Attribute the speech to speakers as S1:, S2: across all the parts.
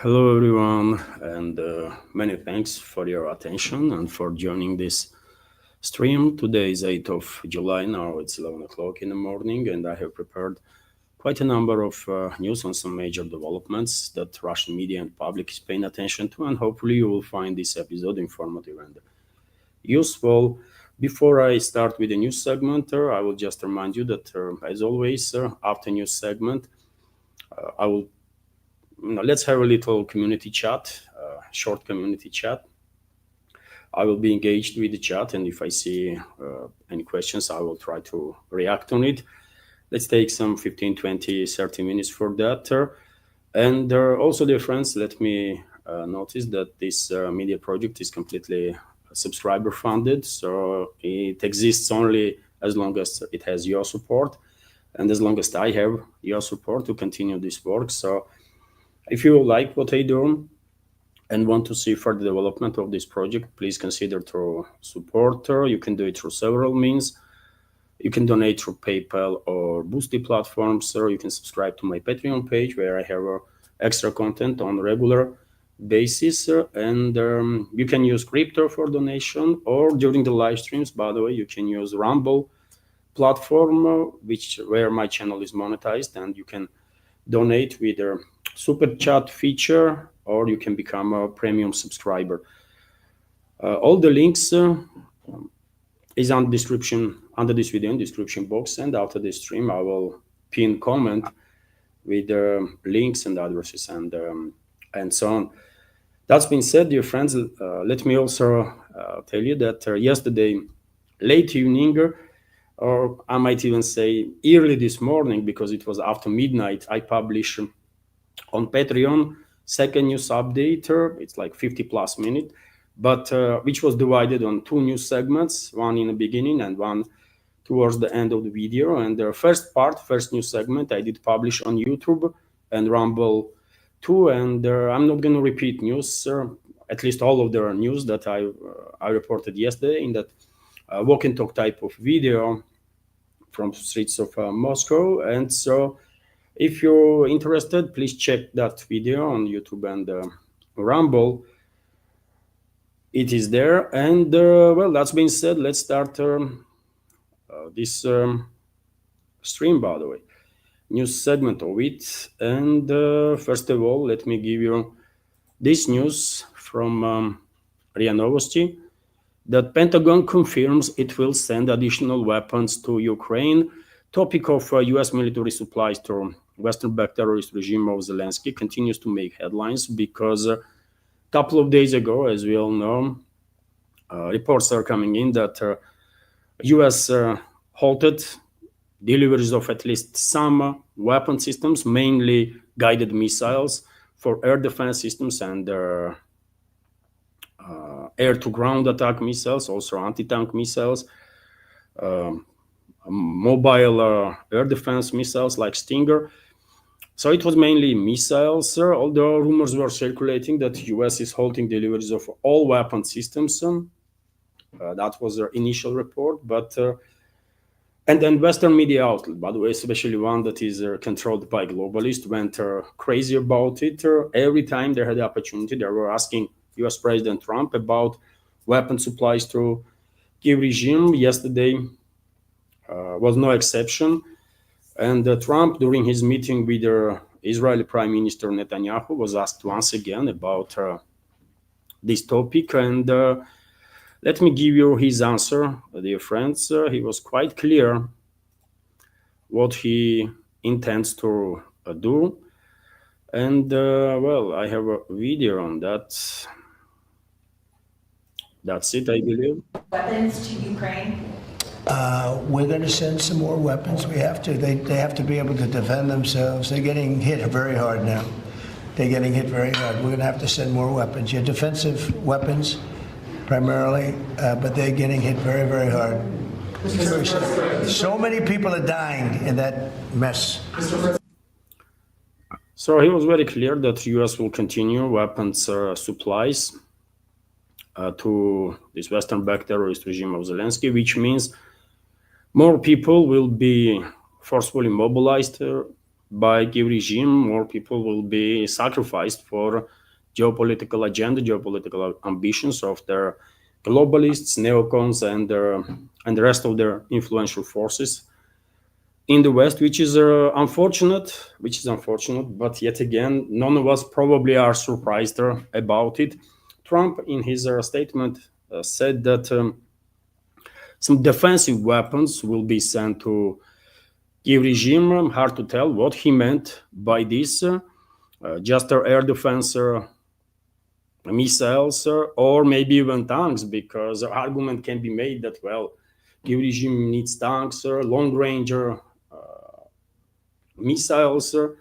S1: Hello, everyone, and many thanks for your attention and for joining this stream. Today is 8th of July. Now it's 11 o'clock in the morning, and I have prepared quite a number of news on some major developments that Russian media and public is paying attention to, and hopefully you will find this episode informative and useful. Before I start with the news segment, I will just remind you that, as always, after news segment, I will let's have a little community chat, short community chat. I will be engaged with the chat, and if I see any questions, I will try to react on it. Let's take some 15, 20, 30 minutes for that. And also, dear friends, let me notice that this media project is completely subscriber funded, so it exists only as long as it has your support and as long as I have your support to continue this work. So if you like what I do and want to see further development of this project, please consider to support. You can do it through several means. You can donate through PayPal or Boosty platforms, or you can subscribe to my Patreon page where I have extra content on regular basis. And you can use crypto for donation, or during the live streams, by the way, you can use Rumble platform, where my channel is monetized, and you can donate with a super chat feature, or you can become a premium subscriber. All the links is on description under this video in description box, and after this stream I will pin comment with links and addresses and so on. That's been said, dear friends, let me also tell you that yesterday late evening, or I might even say early this morning, because it was after midnight, I published on Patreon second news update. It's like 50 plus minutes, but which was divided on two news segments, one in the beginning and one towards the end of the video. And the first news segment, I did publish on YouTube and Rumble too. And I'm not going to repeat news, at least all of the news that I reported yesterday in that walk and talk type of video from streets of Moscow. And so if you're interested, please check that video on YouTube and Rumble. It is there. And well, that's been said, let's start this stream, by the way, news segment of it. And first of all, let me give you this news from RIA Novosti, that Pentagon confirms it will send additional weapons to Ukraine. Topic of US military supplies to Western-backed terrorist regime of Zelensky continues to make headlines because a couple of days ago, as we all know, reports are coming in that US halted deliveries of at least some weapon systems, mainly guided missiles for air defense systems and air-to-ground attack missiles, also anti-tank missiles, mobile air defense missiles like Stinger. So it was mainly missiles, although rumors were circulating that the US is halting deliveries of all weapon systems. That was their initial report, but and then Western media outlet, by the way, especially one that is controlled by globalists, went crazy about it. Every time they had the opportunity, they were asking US President Trump about weapon supplies to Kiev regime. Yesterday was no exception. And Trump, during his meeting with Israeli Prime Minister Netanyahu, was asked once again about this topic. And let me give you his answer, dear friends. He was quite clear what he intends to do. And well, I have a video on that. That's it, I believe.
S2: Weapons to Ukraine?
S3: We're going to send some more weapons. We have to. They have to be able to defend themselves. They're getting hit very hard now. They're getting hit very hard. We're going to have to send more weapons. Yeah, defensive weapons primarily, but they're getting hit very, very hard. So many people are dying in that mess.
S1: So he was very clear that the US will continue weapons supplies to this Western-backed terrorist regime of Zelensky, which means more people will be forcefully mobilized by Kyiv regime, more people will be sacrificed for geopolitical agenda, geopolitical ambitions of their globalists, neocons, and the rest of their influential forces in the West, which is unfortunate. But yet again, none of us probably are surprised about it. Trump, in his statement, said that some defensive weapons will be sent to Kyiv regime. Hard to tell what he meant by this. Just air defense missiles, or maybe even tanks, because the argument can be made that, well, Kyiv regime needs tanks, long-range missiles to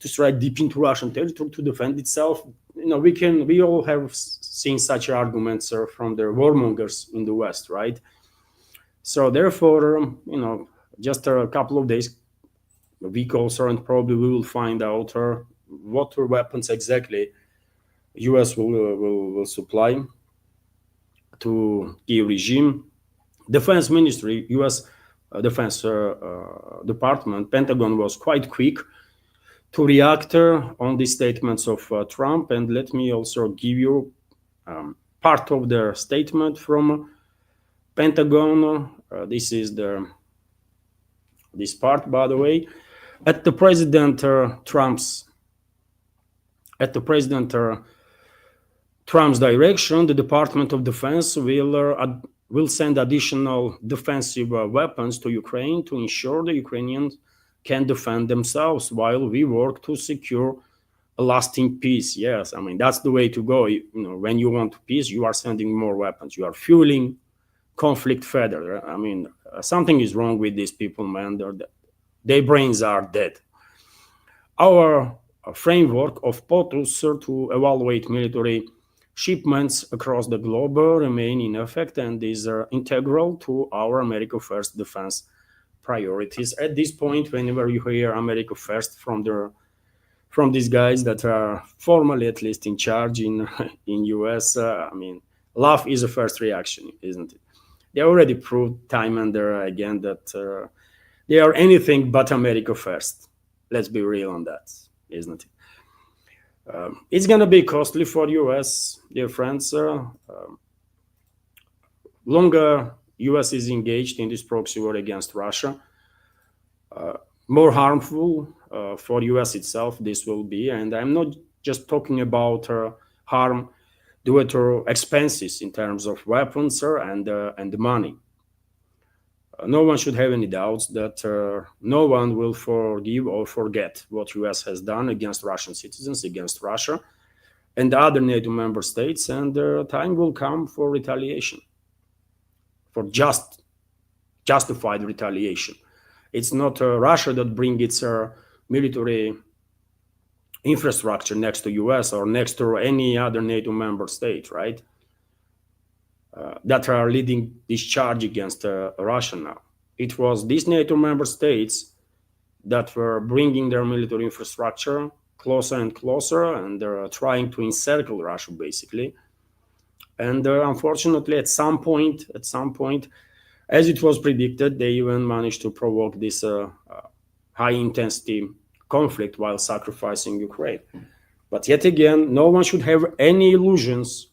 S1: strike deep into Russian territory to defend itself. We all have seen such arguments from the warmongers in the West, right? So therefore, just a couple of days, a week also, and probably we will find out what weapons exactly U.S. will supply to Kyiv regime. Defense Ministry, U.S. Defense Department, Pentagon was quite quick to react on the statements of Trump. And let me also give you part of their statement from Pentagon. This is this part, by the way. At the President Trump's direction, the Department of Defense will send additional defensive weapons to Ukraine to ensure the Ukrainians can defend themselves while we work to secure a lasting peace. Yes, I mean, that's the way to go. When you want peace, you are sending more weapons. You are fueling conflict further. I mean, something is wrong with these people, man. Their brains are dead. Our framework of POTUS to evaluate military shipments across the globe remain in effect and is integral to our America First defense priorities. At this point, whenever you hear America First from these guys that are formally at least in charge in US, I mean, love is the first reaction, isn't it? They already proved time and again that they are anything but America First. Let's be real on that, isn't it? It's going to be costly for US, dear friends. Longer US is engaged in this proxy war against Russia, more harmful for US itself this will be. And I'm not just talking about harm due to expenses in terms of weapons and money. No one should have any doubts that no one will forgive or forget what US has done against Russian citizens, against Russia and other NATO member states, and time will come for retaliation, for justified retaliation. It's not Russia that brings its military infrastructure next to US or next to any other NATO member state, right? That are leading this charge against Russia now. It was these NATO member states that were bringing their military infrastructure closer and closer, and they're trying to encircle Russia, basically. And unfortunately, at some point, as it was predicted, they even managed to provoke this high-intensity conflict while sacrificing Ukraine. But yet again, no one should have any illusions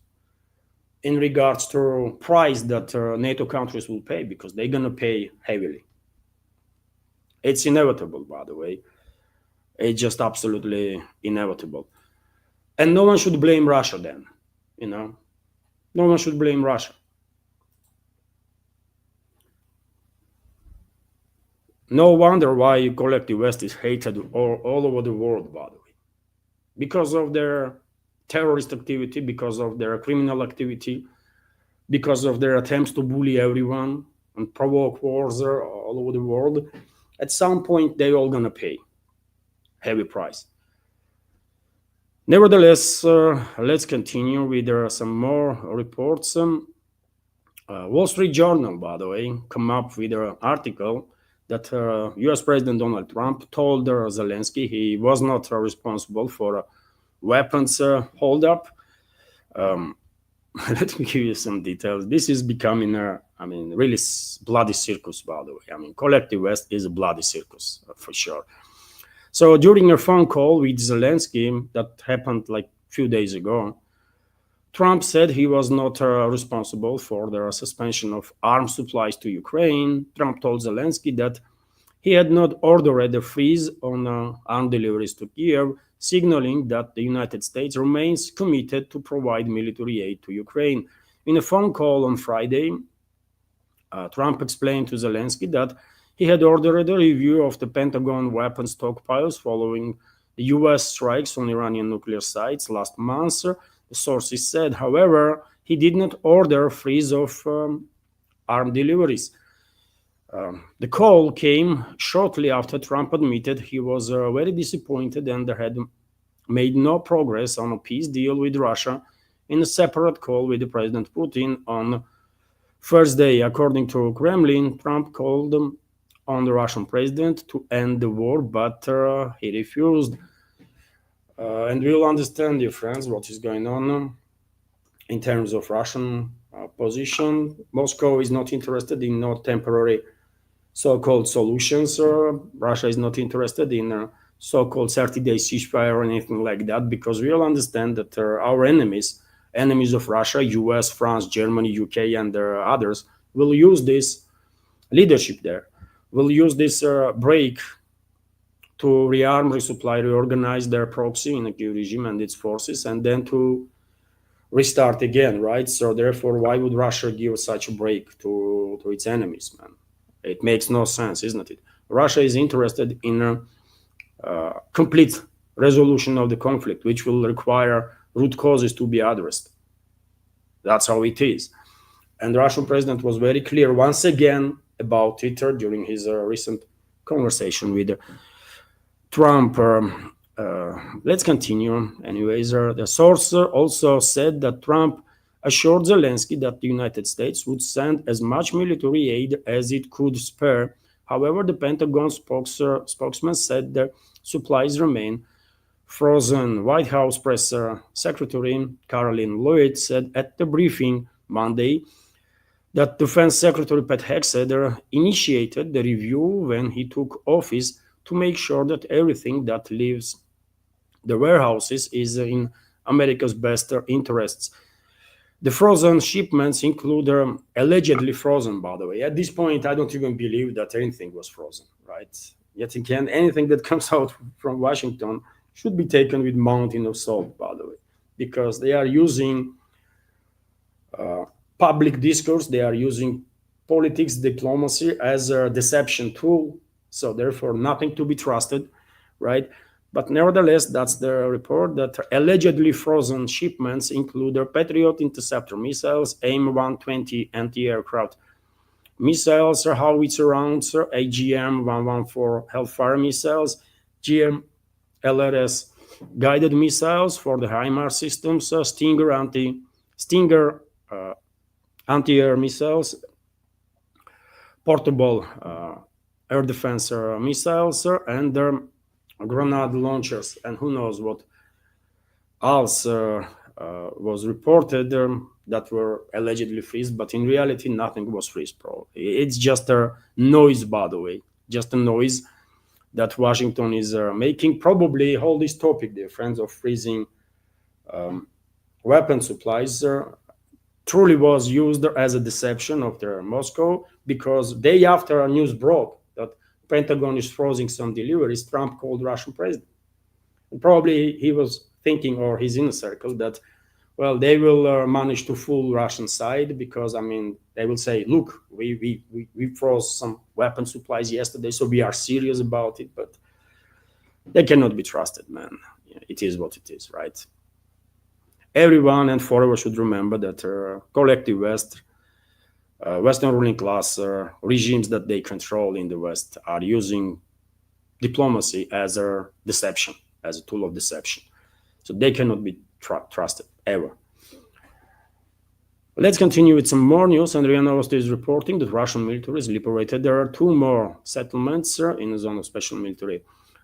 S1: in regards to price that NATO countries will pay, because they're going to pay heavily. It's inevitable, by the way. It's just absolutely inevitable. And no one should blame Russia then, No one should blame Russia. No wonder why collective West is hated all over the world, by the way. Because of their terrorist activity, because of their criminal activity, because of their attempts to bully everyone and provoke wars all over the world. At some point, they're all going to pay heavy price. Nevertheless, let's continue with some more reports. Wall Street Journal, by the way, come up with an article that US President Donald Trump told Zelensky he was not responsible for weapons holdup. Let me give you some details. This is becoming really bloody circus, by the way. Collective West is a bloody circus, for sure. So during a phone call with Zelensky that happened like a few days ago, Trump said he was not responsible for the suspension of arms supplies to Ukraine. Trump told Zelensky that he had not ordered a freeze on arms deliveries to Kiev, signaling that the United States remains committed to provide military aid to Ukraine. In a phone call on Friday, Trump explained to Zelensky that he had ordered a review of the Pentagon weapons stockpiles following the US strikes on Iranian nuclear sites last month. The sources said, however, he did not order a freeze of arms deliveries. The call came shortly after Trump admitted he was very disappointed and had made no progress on a peace deal with Russia in a separate call with President Putin on Thursday. According to Kremlin, Trump called on the Russian president to end the war, but he refused. And we'll understand, dear friends, what is going on in terms of Russian position. Moscow is not interested in no temporary so-called solutions. Russia is not interested in so-called 30-day ceasefire or anything like that, because we all understand that our enemies of Russia, US, France, Germany, UK, and others, will use this leadership there, will use this break to rearm, resupply, reorganize their proxy in the Kyiv regime and its forces, and then to restart again, right? So therefore, why would Russia give such a break to its enemies, man? It makes no sense, isn't it? Russia is interested in a complete resolution of the conflict, which will require root causes to be addressed. That's how it is. And the Russian president was very clear once again about it during his recent conversation with Trump. Let's continue. Anyways, the source also said that Trump assured Zelensky that the United States would send as much military aid as it could spare. However, the Pentagon spokesman said the supplies remain frozen. White House press secretary Caroline Lloyd said at the briefing Monday that Defense Secretary Pat Hexeder initiated the review when he took office to make sure that everything that leaves the warehouses is in America's best interests. The frozen shipments include allegedly frozen, by the way. At this point, I don't even believe that anything was frozen, right? Yet again, anything that comes out from Washington should be taken with mountain of salt, by the way, because they are using public discourse, they are using politics, diplomacy as a deception tool. So therefore, nothing to be trusted, right? But nevertheless, that's the report that allegedly frozen shipments include Patriot interceptor missiles, AIM-120 anti-aircraft missiles, howitzer rounds, AGM-114 Hellfire missiles, GM-LRS guided missiles for the HIMARS systems, Stinger anti-air missiles, portable air defense missiles, and grenade launchers, and who knows what else was reported that were allegedly freezed, but in reality nothing was freezed. It's just a noise, by the way, just a noise that Washington is making. Probably all this topic, dear friends, of freezing weapon supplies truly was used as a deception of the Moscow, because day after a news broke that Pentagon is freezing some deliveries, Trump called Russian president. And probably he was thinking, or his inner circle, that, well, they will manage to fool Russian side, because, I mean, they will say, look, we froze some weapon supplies yesterday, so we are serious about it. But they cannot be trusted, man. It is what it is, right? Everyone and forever should remember that collective Western ruling class regimes that they control in the West are using diplomacy as a deception, as a tool of deception. So they cannot be trusted, ever. Let's continue with some more news. And RIA Novosti is reporting that Russian military has liberated. There are 2 more settlements in the zone of special military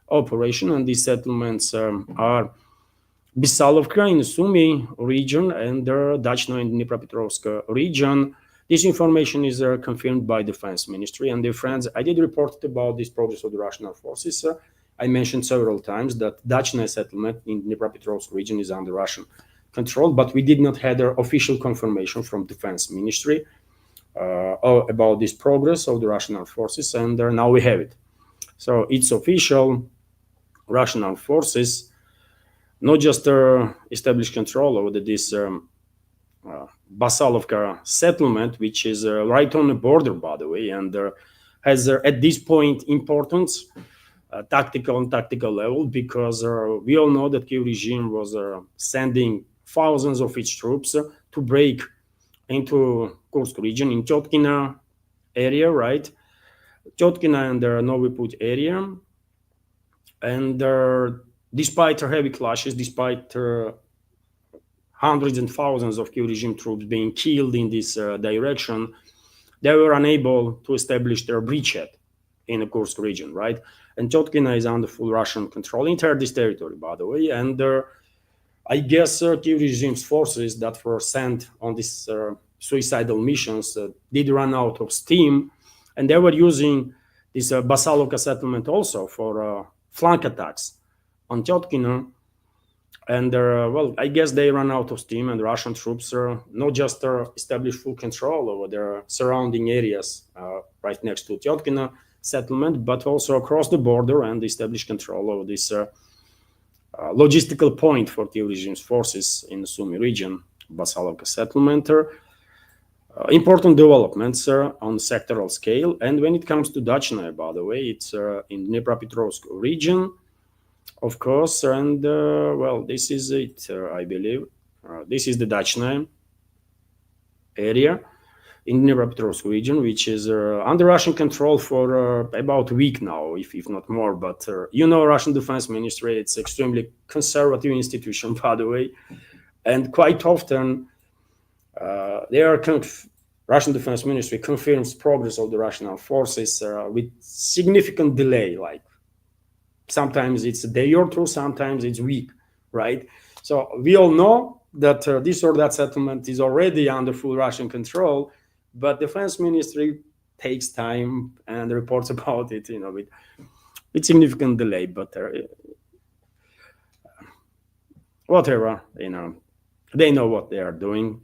S1: operation, and these settlements are Bisalovka in the Sumy region and the Dachno in Dnipropetrovsk region. This information is confirmed by Defense Ministry. And dear friends, I did report about this progress of the Russian forces. I mentioned several times that Dachna settlement in Dnipropetrovsk region is under Russian control, but we did not have the official confirmation from Defense Ministry about this progress of the Russian armed forces, and now we have it. So it's official. Russian armed forces not just established control over this Basalovka settlement, which is right on the border, by the way, and has at this point importance, tactical level, because we all know that Kiev regime was sending thousands of its troops to break into Kursk region in Tyotkina area, right? Tyotkina and Novy Put area, and despite heavy clashes, despite hundreds and thousands of Kiev regime troops being killed in this direction, they were unable to establish their bridgehead in the Kursk region, right? And Tyotkina is under full Russian control, entire this territory, by the way. And I guess Kiev regime's forces that were sent on these suicidal missions did run out of steam, and they were using this Basalovka settlement also for flank attacks on Tyotkina. And well, I guess they ran out of steam, and Russian troops not just established full control over their surrounding areas right next to Tyotkina settlement, but also across the border and established control over this logistical point for Kiev regime's forces in the Sumy region, Basalovka settlement. Important developments on sectoral scale. And when it comes to Dachna, by the way, it's in Dnipropetrovsk region, of course, and well, this is it, I believe. This is the Dachna area in Dnipropetrovsk region, which is under Russian control for about a week now, if not more. But you know, Russian Defense Ministry, it's extremely conservative institution, by the way, and quite often Russian Defense Ministry confirms progress of the Russian armed forces with significant delay, like sometimes it's a day or two, sometimes it's a week, right? So we all know that this or that settlement is already under full Russian control, but Defense Ministry takes time and reports about it, you know, with significant delay. But whatever, you know, they know what they are doing.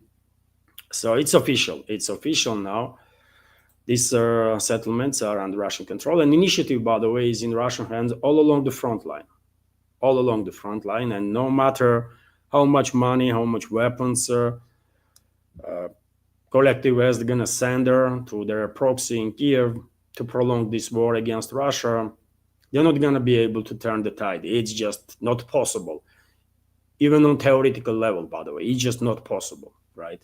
S1: So it's official. It's official now. These settlements are under Russian control. And initiative, by the way, is in Russian hands all along the front line. All along the front line. And no matter how much money, how much weapons collective West going to send to their proxy in Kiev to prolong this war against Russia, they're not going to be able to turn the tide. It's just not possible. Even on theoretical level, by the way, it's just not possible, right?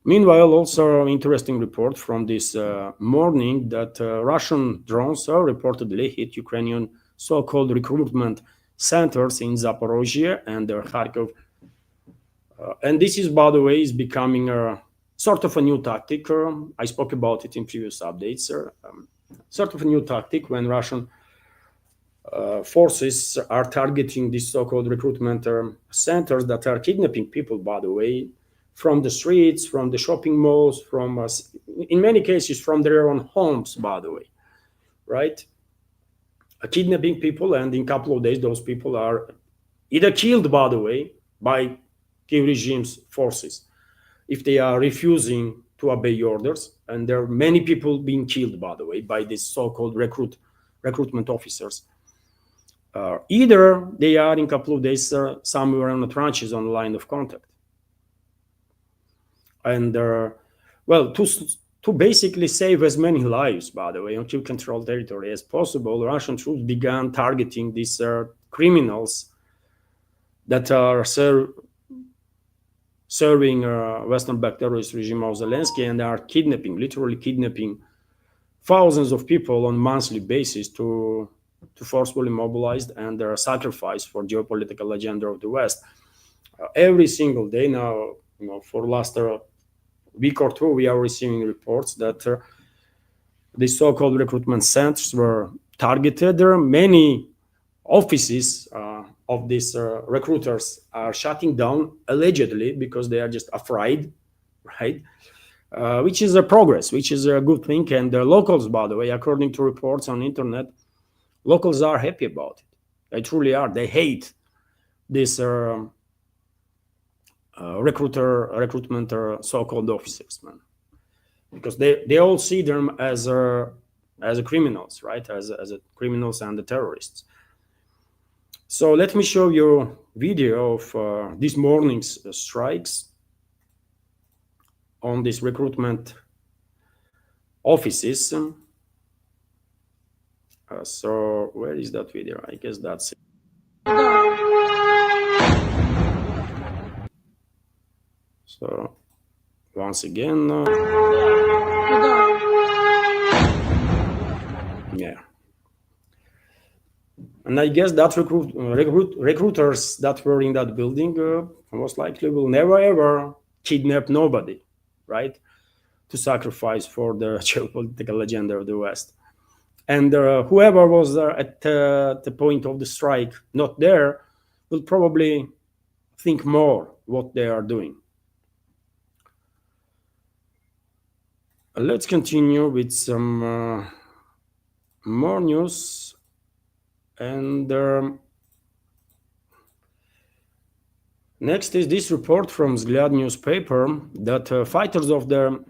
S1: Meanwhile, also interesting report from this morning that Russian drones reportedly hit Ukrainian so-called recruitment centers in Zaporozhye and Kharkov. And this is, by the way, is becoming a sort of a new tactic. I spoke about it in previous updates. Sort of a new tactic when Russian forces are targeting these so-called recruitment centers that are kidnapping people, by the way, from the streets, from the shopping malls, from, in many cases, from their own homes, by the way, right? Kidnapping people, and in a couple of days, those people are either killed, by the way, by Kiev regime's forces, if they are refusing to obey orders. And there are many people being killed, by the way, by these so-called recruitment officers. Either they are in a couple of days somewhere in the trenches on the line of contact. And well, to basically save as many lives, by the way, on Kiev controlled territory as possible, Russian troops began targeting these criminals that are serving Western-backed terrorist regime of Zelensky, and are kidnapping, literally kidnapping thousands of people on a monthly basis to forcefully mobilized and sacrificed for geopolitical agenda of the West. Every single day now, you know, for last week or two, we are receiving reports that the so-called recruitment centers were targeted. There are many offices of these recruiters are shutting down, allegedly, because they are just afraid, right? Which is a progress, which is a good thing. And the locals, by the way, according to reports on the internet, Locals are happy about it. They truly are. They hate this recruitment so-called officers, man, because they all see them as criminals, right? As criminals and the terrorists. So let me show you video of this morning's strikes on these recruitment offices. So where is that video? I guess that's it. So once again, yeah. And I guess that recruiters that were in that building most likely will never ever kidnap nobody, right? To sacrifice for the geopolitical agenda of the West. And whoever was there at the point of the strike, not there, will probably think more what they are doing. Let's continue with some more news. And next is this report from Vzglyad newspaper that fighters of the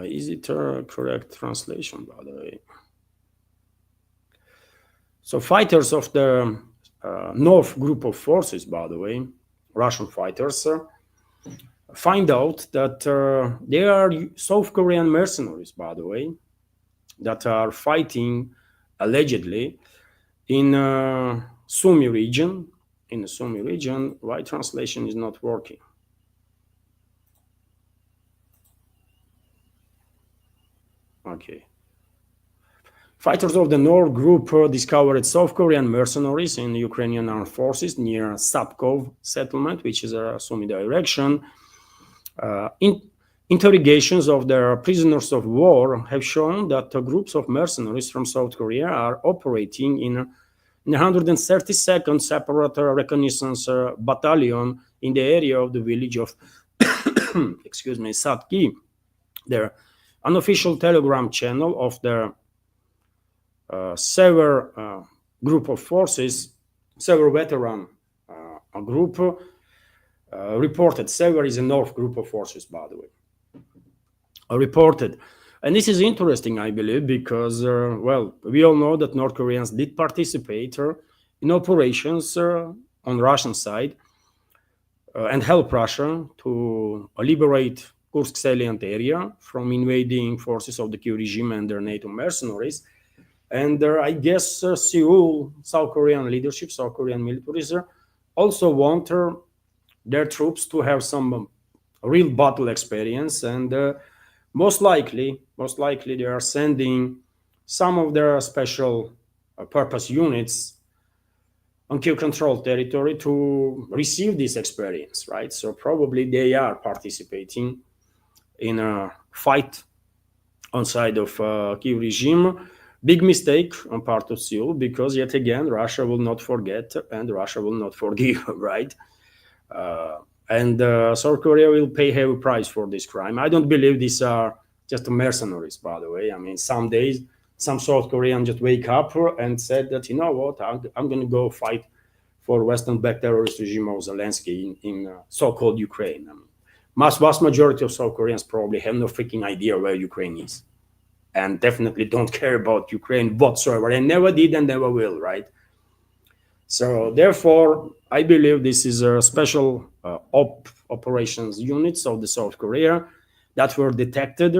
S1: is it a correct translation, by the way? So fighters of the North group of forces, by the way, Russian fighters, find out that they are South Korean mercenaries, by the way, that are fighting allegedly in Sumy region. In the Sumy region, why translation is not working? Okay. Fighters of the North group discovered South Korean mercenaries in Ukrainian armed forces near Sapkov settlement, which is a Sumy direction. Interrogations of their prisoners of war have shown that groups of mercenaries from South Korea are operating in 132nd Separate Reconnaissance Battalion in the area of the village of excuse me, Satki. Their unofficial Telegram channel of the Sever group of forces, Sever veteran group, reported. Sever is a North group of forces, by the way. Reported. And this is interesting, I believe, because, well, we all know that North Koreans did participate in operations on Russian side and help Russia to liberate Kursk salient area from invading forces of the Kyiv regime and their NATO mercenaries. And I guess Seoul, South Korean leadership, South Korean militaries also want their troops to have some real battle experience. And most likely they are sending some of their special purpose units on Kyiv controlled territory to receive this experience, right? So probably they are participating in a fight on side of Kyiv regime. Big mistake on part of Seoul, because yet again, Russia will not forget and Russia will not forgive, right? And South Korea will pay heavy price for this crime. I don't believe these are just mercenaries, by the way. I mean, some days, some South Korean just wake up and said that, you know what, I'm going to go fight for Western-backed terrorist regime of Zelensky in so-called Ukraine. I mean, vast majority of South Koreans probably have no freaking idea where Ukraine is, and definitely don't care about Ukraine whatsoever, and never did and never will, right? So therefore, I believe this is a special operations units of the South Korea that were detected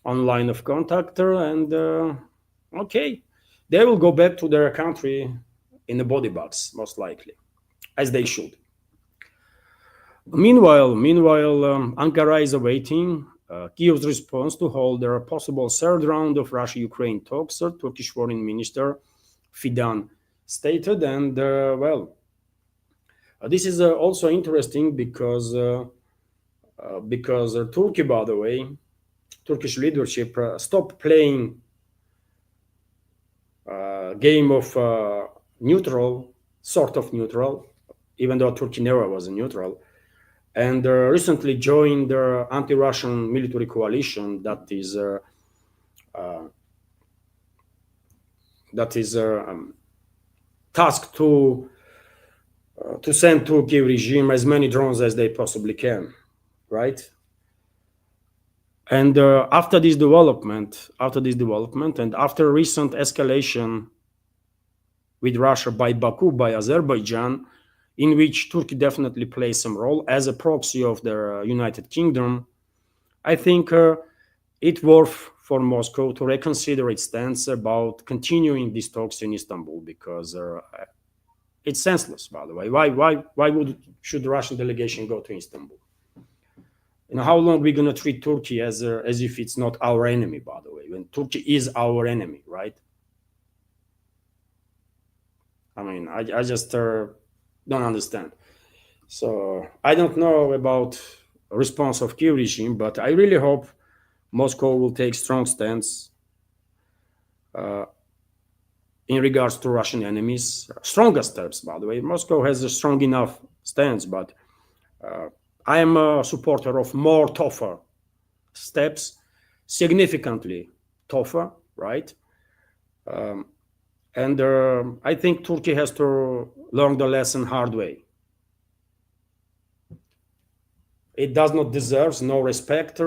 S1: on line of contact, and okay, they will go back to their country in the body bags, most likely, as they should. Meanwhile, Ankara is awaiting Kyiv's response to hold their possible third round of Russia-Ukraine talks, Turkish Foreign Minister Fidan stated. And well, this is also interesting because Turkey, by the way, Turkish leadership stopped playing game of neutral, sort of neutral, even though Turkey never was a neutral, and recently joined the anti-Russian military coalition that is tasked to send to Kiev regime as many drones as they possibly can, right? And after this development, and after recent escalation with Russia by Baku, by Azerbaijan, in which Turkey definitely plays some role as a proxy of the United Kingdom, I think it's worth for Moscow to reconsider its stance about continuing these talks in Istanbul, because it's senseless, by the way. Why should the Russian delegation go to Istanbul? How long are we going to treat Turkey as if it's not our enemy, by the way, when Turkey is our enemy, right? I mean, I just don't understand. So I don't know about response of Kiev regime, but I really hope Moscow will take strong stance in regards to Russian enemies. Stronger steps, by the way. Moscow has a strong enough stance, but I am a supporter of more tougher steps, significantly tougher, right? And I think Turkey has to learn the lesson hard way. It does not deserve no respect.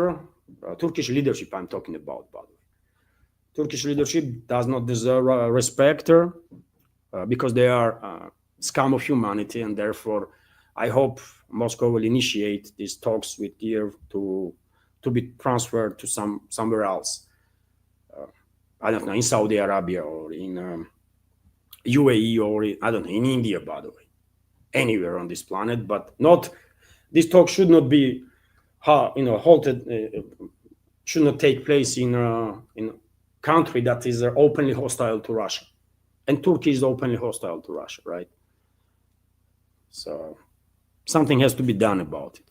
S1: Turkish leadership I'm talking about, by the way. Turkish leadership does not deserve respect because they are scum of humanity, and therefore I hope Moscow will initiate these talks with Kiev to be transferred to somewhere else. I don't know, in Saudi Arabia or in UAE or I don't know, in India, by the way, anywhere on this planet, but not. This talk should not be, halted. Should not take place in a country that is openly hostile to Russia, and Turkey is openly hostile to Russia, right? So something has to be done about it.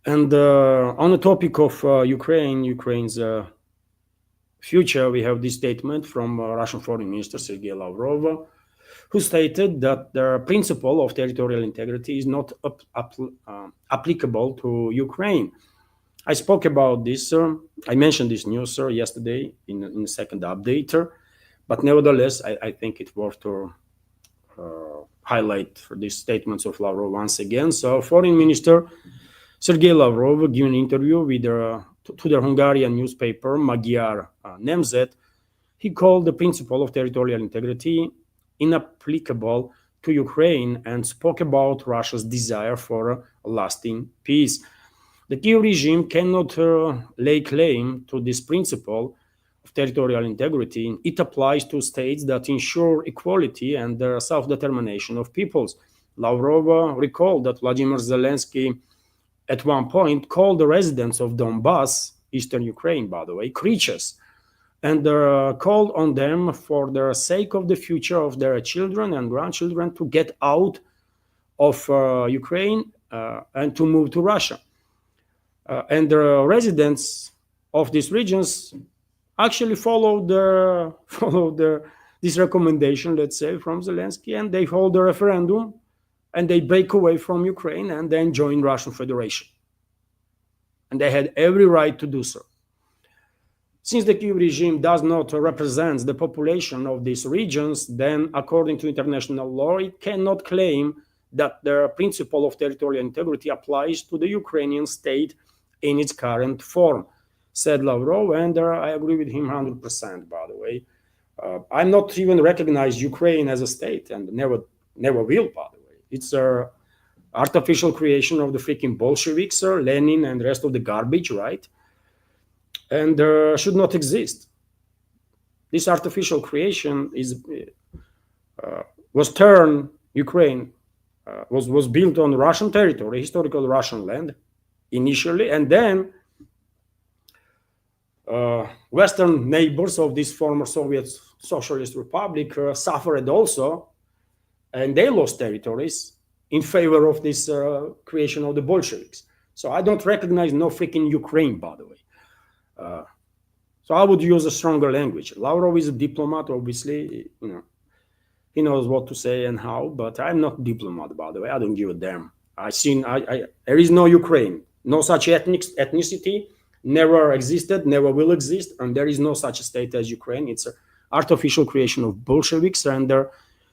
S1: And on the topic of Ukraine's future, we have this statement from Russian Foreign Minister Sergey Lavrov, who stated that the principle of territorial integrity is not applicable to Ukraine. I spoke about this, I mentioned this news, yesterday in the second update, but nevertheless, I think it's worth to highlight these statements of Lavrov once again. So, Foreign Minister Sergey Lavrov gave an interview with to the Hungarian newspaper Magyar Nemzet. He called the principle of territorial integrity inapplicable to Ukraine and spoke about Russia's desire for a lasting peace. The Kiev regime cannot lay claim to this principle of territorial integrity. It applies to states that ensure equality and self-determination of peoples. Lavrov recalled that Vladimir Zelensky at one point called the residents of Donbass, eastern Ukraine, by the way, creatures, and called on them for the sake of the future of their children and grandchildren to get out of Ukraine and to move to Russia. And the residents of these regions actually followed this recommendation, let's say, from Zelensky, and they hold a referendum and they break away from Ukraine and then join Russian Federation. And they had every right to do so. Since the Kiev regime does not represent the population of these regions, then according to international law, it cannot claim that the principle of territorial integrity applies to the Ukrainian state in its current form, said Lavrov, and I agree with him 100%, by the way. I'm not even recognize Ukraine as a state, and never will, by the way. It's an artificial creation of the freaking Bolsheviks, Lenin, and the rest of the garbage, right? And should not exist. This artificial creation was turned Ukraine was built on Russian territory, historical Russian land, initially, and then Western neighbors of this former Soviet Socialist Republic suffered also, and they lost territories in favor of this creation of the Bolsheviks. So I don't recognize no freaking Ukraine, by the way. So I would use a stronger language. Lavrov is a diplomat, obviously, he knows what to say and how, but I'm not a diplomat, by the way. I don't give a damn There is no Ukraine, no such ethnicity, never existed, never will exist, and there is no such state as Ukraine. It's an artificial creation of Bolsheviks, and there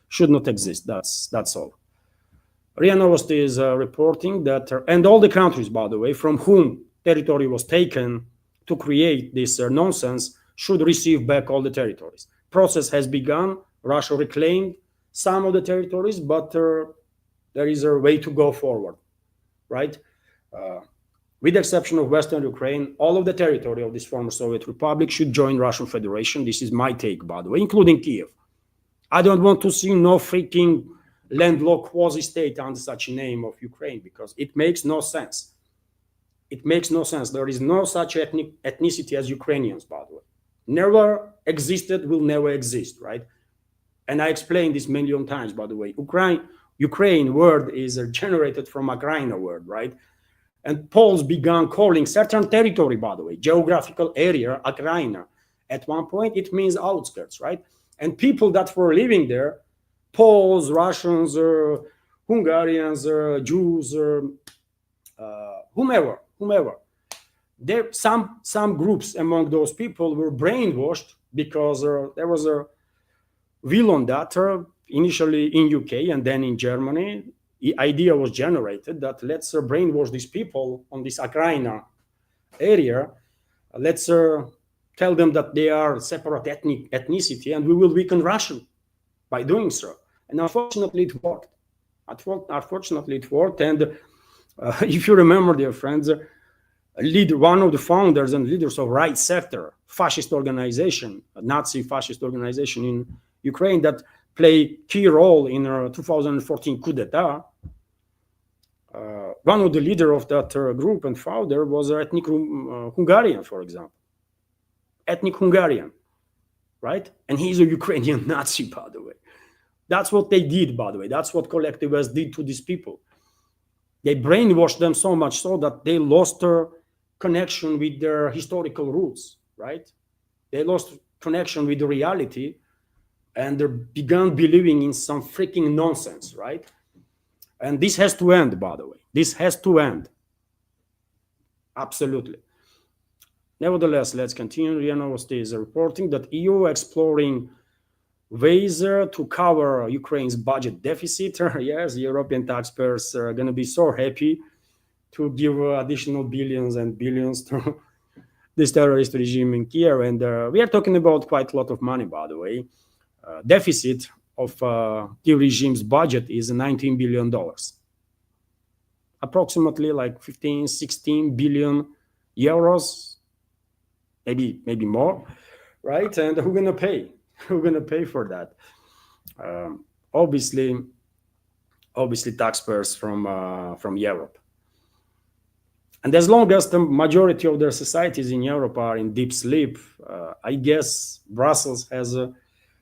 S1: should not exist. That's all. RIA Novosti is reporting that, and all the countries, by the way, from whom territory was taken to create this nonsense should receive back all the territories. Process has begun. Russia reclaimed some of the territories, but there is a way to go forward, right? With the exception of Western Ukraine, all of the territory of this former Soviet Republic should join Russian Federation. This is my take, by the way, including Kiev. I don't want to see no freaking landlocked quasi-state under such a name of Ukraine, because it makes no sense. It makes no sense. There is no such ethnicity as Ukrainians, by the way. Never existed, will never exist, right? And I explained this million times, by the way. Ukraine word is generated from Ukraina word, right? And Poles began calling certain territory, by the way, geographical area, Ukraina. At one point, it means outskirts, right? And people that were living there, Poles, Russians, Hungarians, Jews, whomever. There, some groups among those people were brainwashed because there was a will on that initially in UK and then in Germany. The idea was generated that let's brainwash these people on this Ukraina area. Let's tell them that they are separate ethnicity, and we will weaken Russia by doing so. And unfortunately, it worked. Unfortunately, it worked. And if you remember, dear friends, one of the founders and leaders of Right Sector, fascist organization, a Nazi fascist organization in Ukraine that played key role in 2014 coup d'etat. One of the leader of that group and founder was ethnic Hungarian, for example. Ethnic Hungarian, right? And he's a Ukrainian Nazi, by the way. That's what they did, by the way. That's what collectivists did to these people. They brainwashed them so much so that they lost their connection with their historical roots, right? They lost connection with the reality, and they began believing in some freaking nonsense, right? And this has to end, by the way. This has to end. Absolutely. Nevertheless, let's continue. RIA Novosti is reporting that EU exploring ways to cover Ukraine's budget deficit. Yes, European taxpayers are going to be so happy to give additional billions and billions to this terrorist regime in Kiev. And we are talking about quite a lot of money, by the way. Deficit of the regime's budget is $19 billion. Approximately like 15, 16 billion euros, maybe more, right? And who's going to pay? Who's going to pay for that? Obviously taxpayers from Europe. And as long as the majority of their societies in Europe are in deep sleep, I guess Brussels has a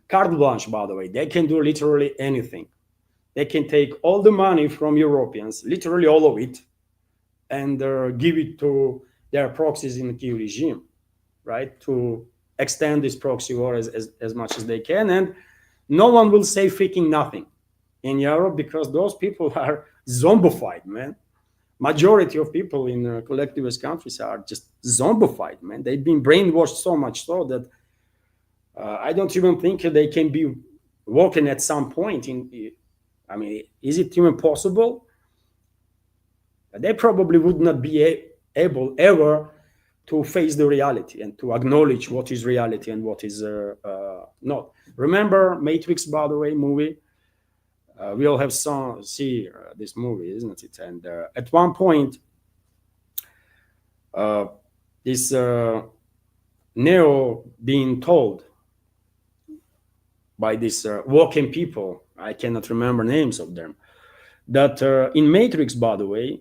S1: carte blanche, by the way. They can do literally anything. They can take all the money from Europeans, literally all of it, and give it to their proxies in the Kiev regime, right? To extend this proxy war as much as they can. And no one will say freaking nothing in Europe because those people are zombified, man. Majority of people in collectivist countries are just zombified, man. They've been brainwashed so much so that I don't even think they can be woken at some point. I mean, is it even possible? They probably would not be able ever to face the reality and to acknowledge what is reality and what is not. Remember Matrix, by the way, movie? We all have see this movie, isn't it? And at one point, this Neo being told by these walking people, I cannot remember names of them, that in Matrix, by the way,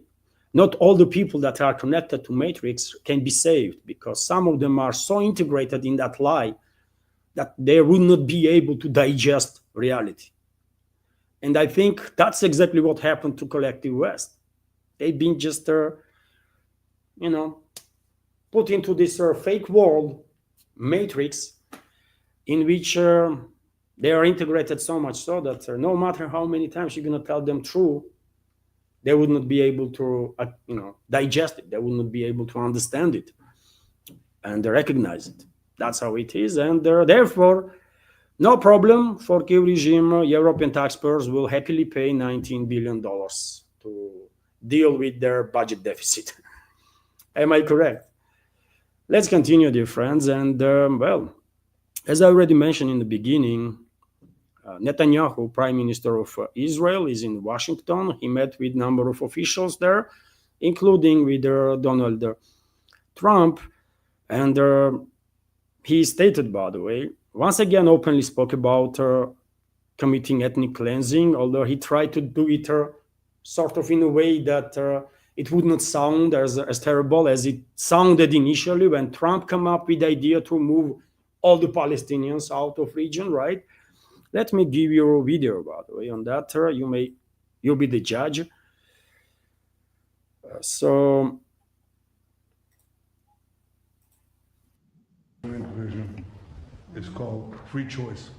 S1: not all the people that are connected to Matrix can be saved because some of them are so integrated in that lie that they would not be able to digest reality. And I think that's exactly what happened to Collective West. They've been just, put into this fake world, Matrix, in which they are integrated so much so that no matter how many times you're going to tell them true, they would not be able to, digest it. They would not be able to understand it and recognize it. That's how it is, and therefore, no problem for Kiev regime. European taxpayers will happily pay $19 billion to deal with their budget deficit. Am I correct? Let's continue, dear friends. And well, as I already mentioned in the beginning, Netanyahu, Prime Minister of Israel, is in Washington. He met with a number of officials there, including with Donald Trump. And he stated, by the way, once again openly spoke about committing ethnic cleansing, although he tried to do it sort of in a way that it would not sound as terrible as it sounded initially when Trump came up with the idea to move all the Palestinians out of region, right? Let me give you a video, by the way, on that. You'll be the judge. So
S4: Vision is called free choice.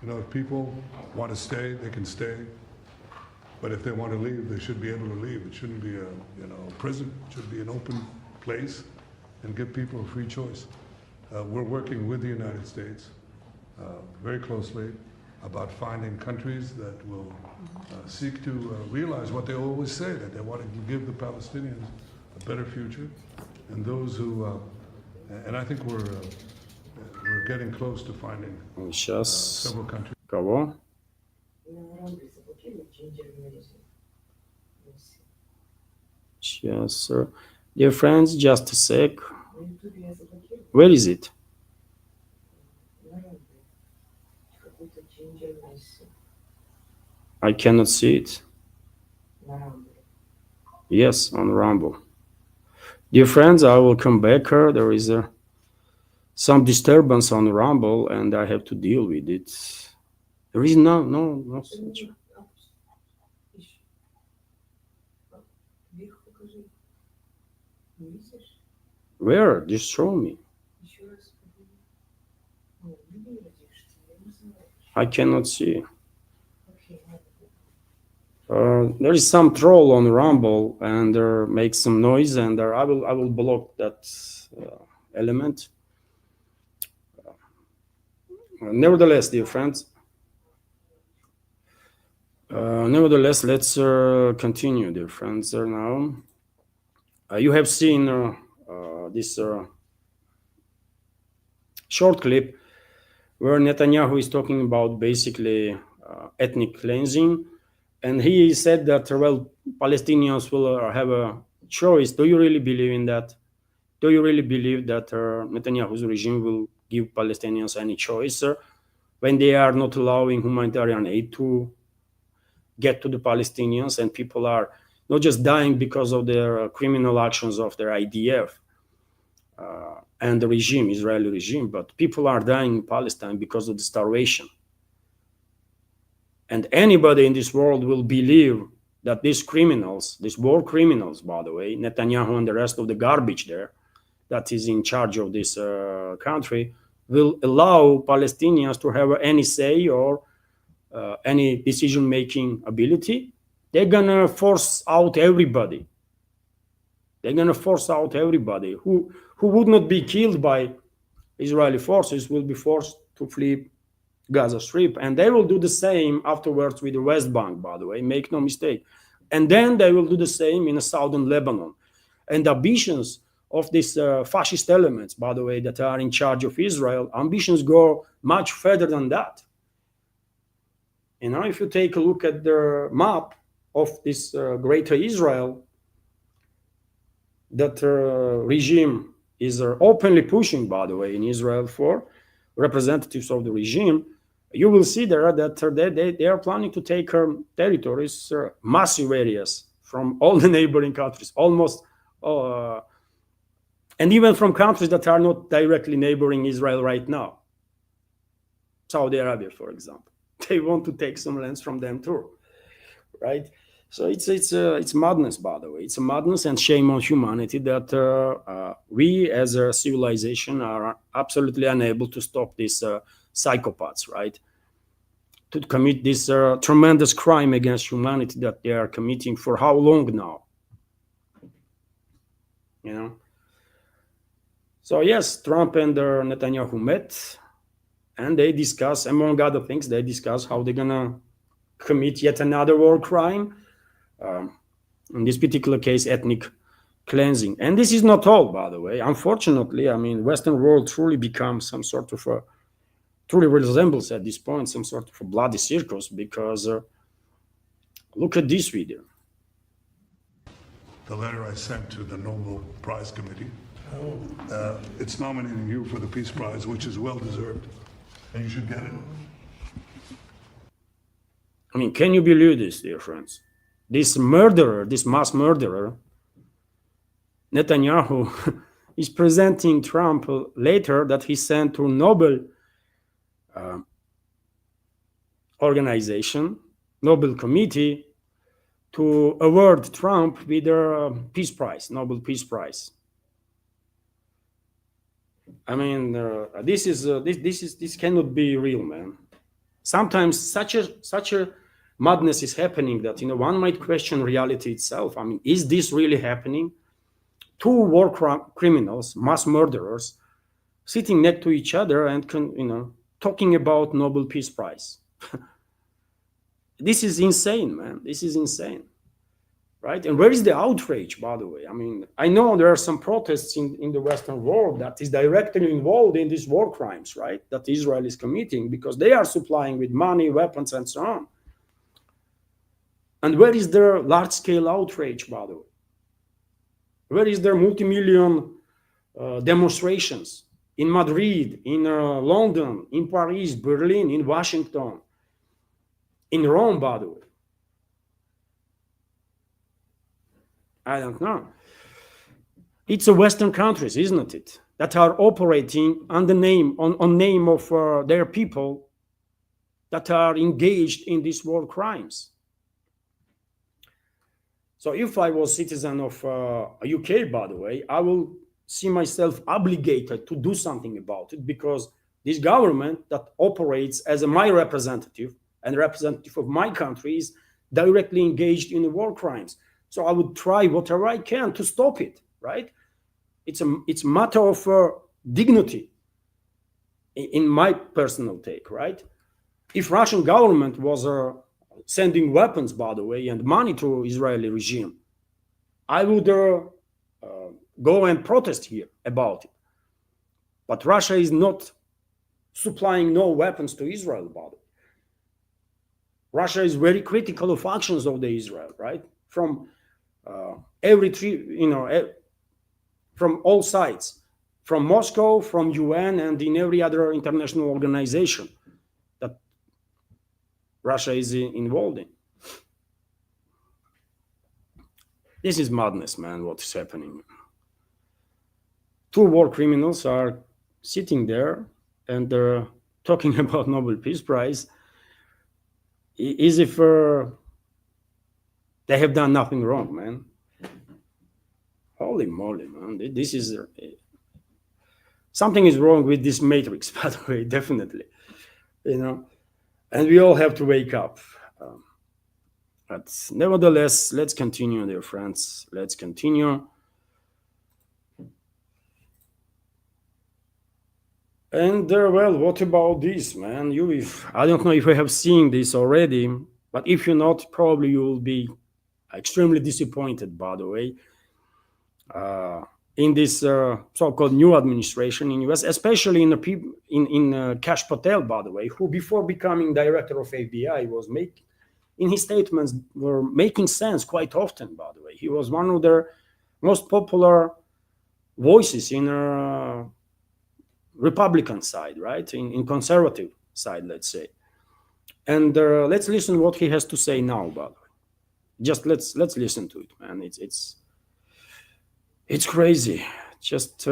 S4: If people want to stay, they can stay. But if they want to leave, they should be able to leave. It shouldn't be a prison. It should be an open place and give people a free choice. We're working with the United States very closely about finding countries that will seek to realize what they always say, that they want to give the Palestinians a better future, and those who, and I think we're getting close to finding several countries.
S1: Кого? Yes, sir. Dear friends, just a sec. Where is it? I cannot see it. Yes, on Rumble. Dear friends, I will come back here. There is some disturbance on Rumble, and I have to deal with it. There is no such. Where? Just show me. I cannot see. There is some troll on Rumble and makes some noise, and I will block that element. Nevertheless, dear friends. Nevertheless, let's continue, dear friends. Now, you have seen this short clip where Netanyahu is talking about basically ethnic cleansing, and he said that, well, Palestinians will have a choice. Do you really believe in that? Do you really believe that Netanyahu's regime will give Palestinians any choice when they are not allowing humanitarian aid to get to the Palestinians, and people are not just dying because of their criminal actions of their IDF and the regime, Israeli regime, but people are dying in Palestine because of the starvation. And anybody in this world will believe that these criminals, these war criminals, by the way, Netanyahu and the rest of the garbage there that is in charge of this country, will allow Palestinians to have any say or any decision-making ability. They're gonna force out everybody. They're gonna force out everybody who would not be killed by Israeli forces will be forced to flee Gaza Strip, and they will do the same afterwards with the West Bank, by the way, make no mistake. And then they will do the same in southern Lebanon. And ambitions of these fascist elements, by the way, that are in charge of Israel, ambitions go much further than that. And now if you take a look at the map of this greater Israel, that regime is openly pushing, by the way, in Israel for representatives of the regime, you will see there that they are planning to take territories, massive areas from all the neighboring countries, almost, and even from countries that are not directly neighboring Israel right now. Saudi Arabia, for example. They want to take some lands from them too, right? So it's madness, by the way. It's a madness, and shame on humanity that we as a civilization are absolutely unable to stop these psychopaths, right? to commit this tremendous crime against humanity that they are committing for how long now? You know? So yes, Trump and Netanyahu met, and they discuss, among other things, they discuss how they're gonna commit yet another war crime. In this particular case, ethnic cleansing. And this is not all, by the way. Unfortunately, I mean, Western world truly becomes some sort of a, truly resembles at this point some sort of a bloody circus, because look at this video.
S4: The letter I sent to the Nobel Prize Committee, it's nominating you for the Peace Prize, which is well deserved, and you should get it.
S1: I mean, can you believe this, dear friends? This murderer, this mass murderer, Netanyahu, is presenting Trump later that he sent to Nobel organization, Nobel Committee, to award Trump with a Peace Prize, Nobel Peace Prize. I mean, this cannot be real, man. Sometimes such a madness is happening that, you know, one might question reality itself. I mean, is this really happening? Two war criminals, mass murderers, sitting next to each other and talking about Nobel Peace Prize. This is insane, man. This is insane, right? And where is the outrage, by the way? I mean, I know there are some protests in the Western world that is directly involved in these war crimes, right? That Israel is committing, because they are supplying with money, weapons, and so on. And where is their large-scale outrage, by the way? Where is their multi-million demonstrations in Madrid, in London, in Paris, Berlin, in Washington, in Rome, by the way? I don't know. It's the Western countries, isn't it, that are operating on the name of their people that are engaged in these war crimes. So if I was citizen of UK, by the way, I will see myself obligated to do something about it, because this government that operates as my representative and representative of my country is directly engaged in the war crimes. So I would try whatever I can to stop it, right? It's a matter of dignity, in my personal take, right? If Russian government was sending weapons, by the way, and money to Israeli regime, I would go and protest here about it. But Russia is not supplying no weapons to Israel, by the way. Russia is very critical of actions of the Israel, right? From from all sides, from Moscow, from UN, and in every other international organization that Russia is involved in. This is madness, man, what is happening. Two war criminals are sitting there and they're talking about Nobel Peace Prize as if they have done nothing wrong, man. Holy moly, man. This is... something is wrong with this matrix, by the way, definitely. And we all have to wake up. But nevertheless, let's continue, dear friends. Let's continue. And well, what about this, man? I don't know if you have seen this already, but if you're not, probably you will be extremely disappointed, by the way, in this so-called new administration in US, especially in Kash Patel, by the way, who before becoming director of FBI was in his statements were making sense quite often, by the way. He was one of their most popular voices in Republican side, right? In conservative side, let's say. And let's listen what he has to say now, by the way. Just let's listen to it, man. It's crazy. Just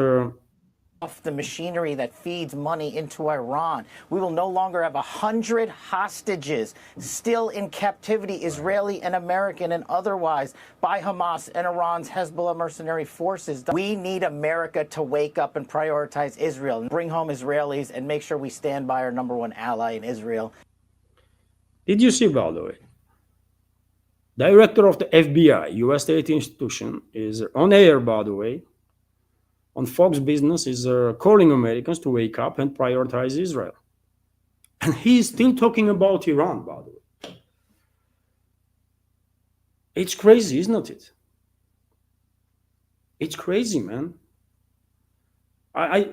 S5: off the machinery that feeds money into Iran. We will no longer have 100 hostages still in captivity, Israeli and American and otherwise, by Hamas and Iran's Hezbollah mercenary forces. We need America to wake up and prioritize Israel and bring home Israelis and make sure we stand by our #1 ally in Israel.
S1: Did you see, by the way? Director of the FBI, U.S. state institution, is on air, by the way, on Fox Business, is calling Americans to wake up and prioritize Israel. And he's still talking about Iran, by the way. It's crazy, isn't it? It's crazy, man. I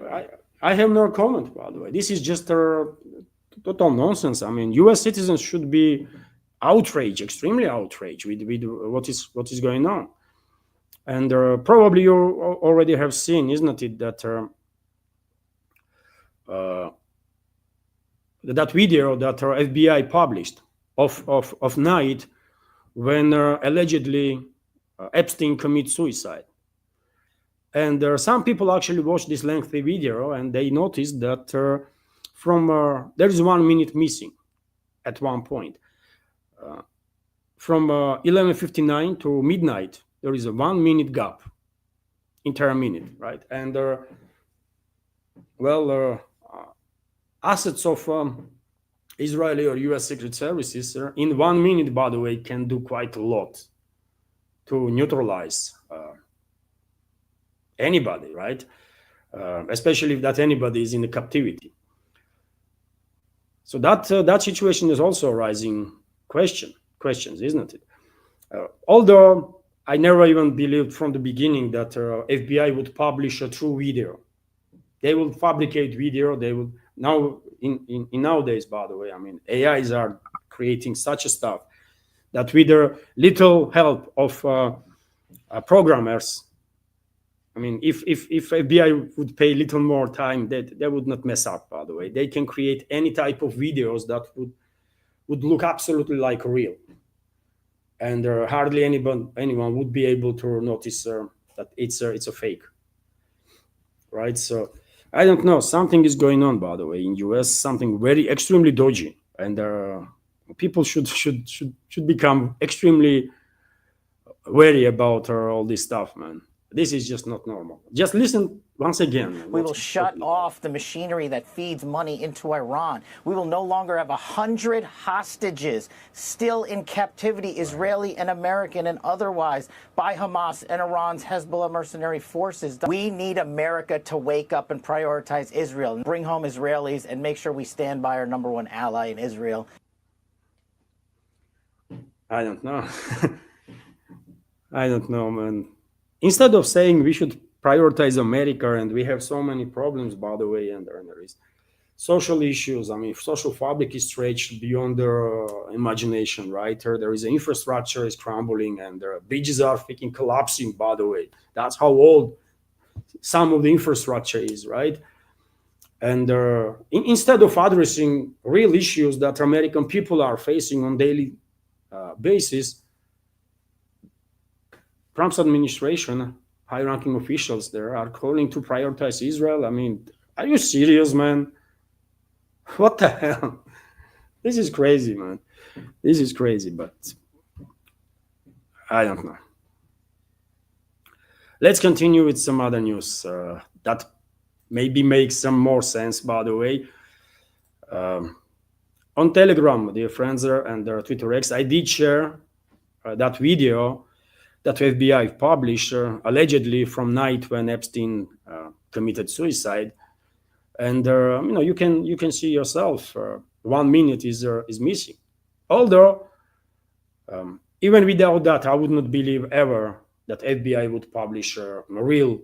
S1: have no comment, by the way. This is just total nonsense. I mean, U.S. citizens should be outraged, extremely outraged with what is going on. And probably you already have seen, isn't it, that that video that our FBI published of night when allegedly Epstein commits suicide. And some people actually watched this lengthy video and they noticed that there is 1 minute missing at one point. From 11:59 to midnight, there is a 1 minute gap, entire minute, right? And assets of Israeli or US Secret Services in 1 minute, by the way, can do quite a lot to neutralize anybody, right? Especially if that anybody is in the captivity. So that situation is also raising questions, isn't it? Although I never even believed from the beginning that FBI would publish a true video. They will fabricate video. They will now in nowadays, by the way, I mean, AIs are creating such a stuff that with a little help of programmers, I mean, if FBI would pay a little more time, they would not mess up, by the way. They can create any type of videos that would look absolutely like real. And hardly anyone would be able to notice that it's a fake, right? So I don't know. Something is going on, by the way, in US. Something very extremely dodgy, and people should become extremely wary about all this stuff, man. This is just not normal. Just listen once again.
S5: We will shut off the machinery that feeds money into Iran. We will no longer have 100 hostages still in captivity, Israeli and American and otherwise, by Hamas and Iran's Hezbollah mercenary forces. We need America to wake up and prioritize Israel and bring home Israelis and make sure we stand by our #1 ally in Israel.
S1: I don't know. I don't know, man. Instead of saying we should prioritize America, and we have so many problems, by the way, and there is social issues. I mean, social fabric is stretched beyond their imagination, right? There is an infrastructure is crumbling, and the bridges are freaking collapsing, by the way. That's how old some of the infrastructure is, right? And instead of addressing real issues that American people are facing on daily basis, Trump's administration, high-ranking officials there are calling to prioritize Israel. I mean, are you serious, man? What the hell? This is crazy, man. This is crazy, but I don't know. Let's continue with some other news that maybe makes some more sense, by the way. On Telegram, dear friends, and Twitter X, I did share that video that FBI published allegedly from night when Epstein committed suicide, and you can see yourself 1 minute is missing. Although even without that, I would not believe ever that FBI would publish real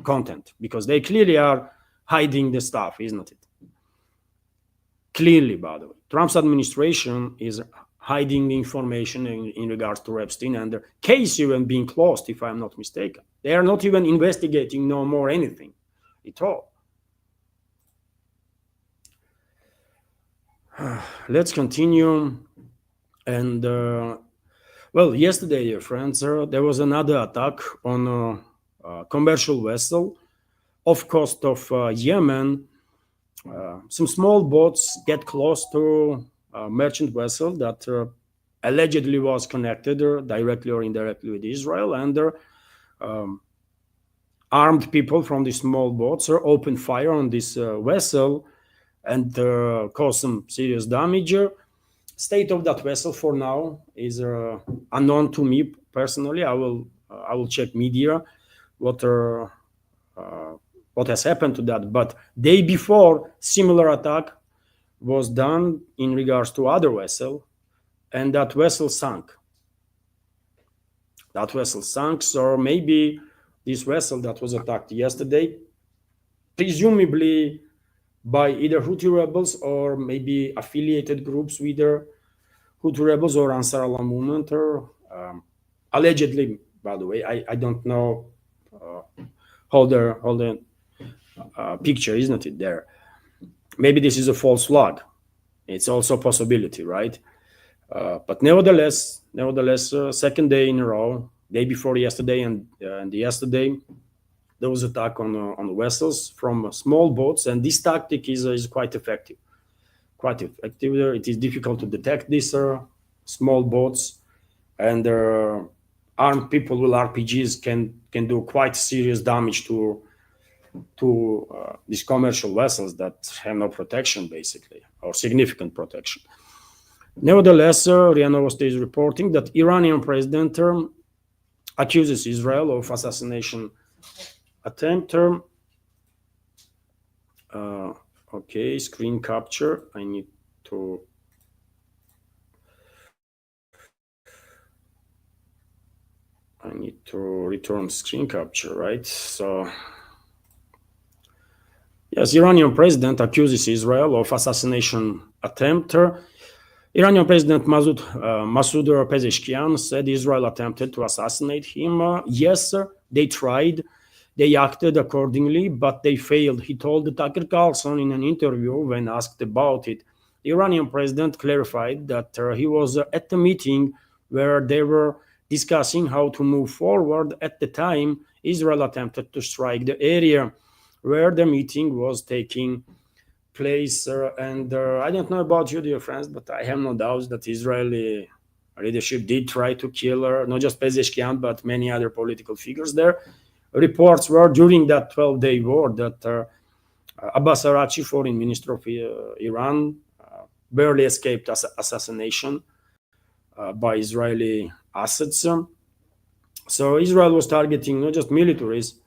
S1: content, because they clearly are hiding the stuff, isn't it? Clearly, by the way, Trump's administration is hiding the information in regards to Epstein, and the case even being closed, if I'm not mistaken. They are not even investigating no more anything at all. Let's continue. And well, yesterday, dear friends, there was another attack on a commercial vessel off coast of Yemen. Some small boats get close to a merchant vessel that allegedly was connected directly or indirectly with Israel, and armed people from the small boats opened fire on this vessel and caused some serious damage. State of that vessel for now is unknown to me personally. I will check media what has happened to that. But day before, similar attack was done in regards to other vessel, and that vessel sank. That vessel sank. So maybe this vessel that was attacked yesterday, presumably by either Houthi rebels or maybe affiliated groups with the Houthi rebels or Ansar Allah movement, or allegedly, by the way, I don't know how the picture, isn't it there? Maybe this is a false flag. It's also a possibility, right? But nevertheless, second day in a row, day before yesterday and yesterday, there was attack on the vessels from small boats, and this tactic is quite effective. Quite effective. It is difficult to detect these small boats, and armed people with RPGs can do quite serious damage to these commercial vessels that have no protection, basically, or significant protection. Nevertheless, RIA Novosti is reporting that Iranian president accuses Israel of assassination attempt. Okay, screen capture. I need to return screen capture, right? So yes, Iranian president accuses Israel of assassination attempt. Iranian President Masoud Pezeshkian said Israel attempted to assassinate him. Yes, they tried. They acted accordingly, but they failed. He told Tucker Carlson in an interview when asked about it. The Iranian president clarified that he was at the meeting where they were discussing how to move forward. At the time, Israel attempted to strike the area where the meeting was taking place. And I don't know about you, dear friends, but I have no doubts that Israeli leadership did try to kill not just Pezeshkian, but many other political figures there. Reports were during that 12-day war that Abbas Araghchi, foreign minister of Iran, barely escaped assassination by Israeli assets. So Israel was targeting not just militaries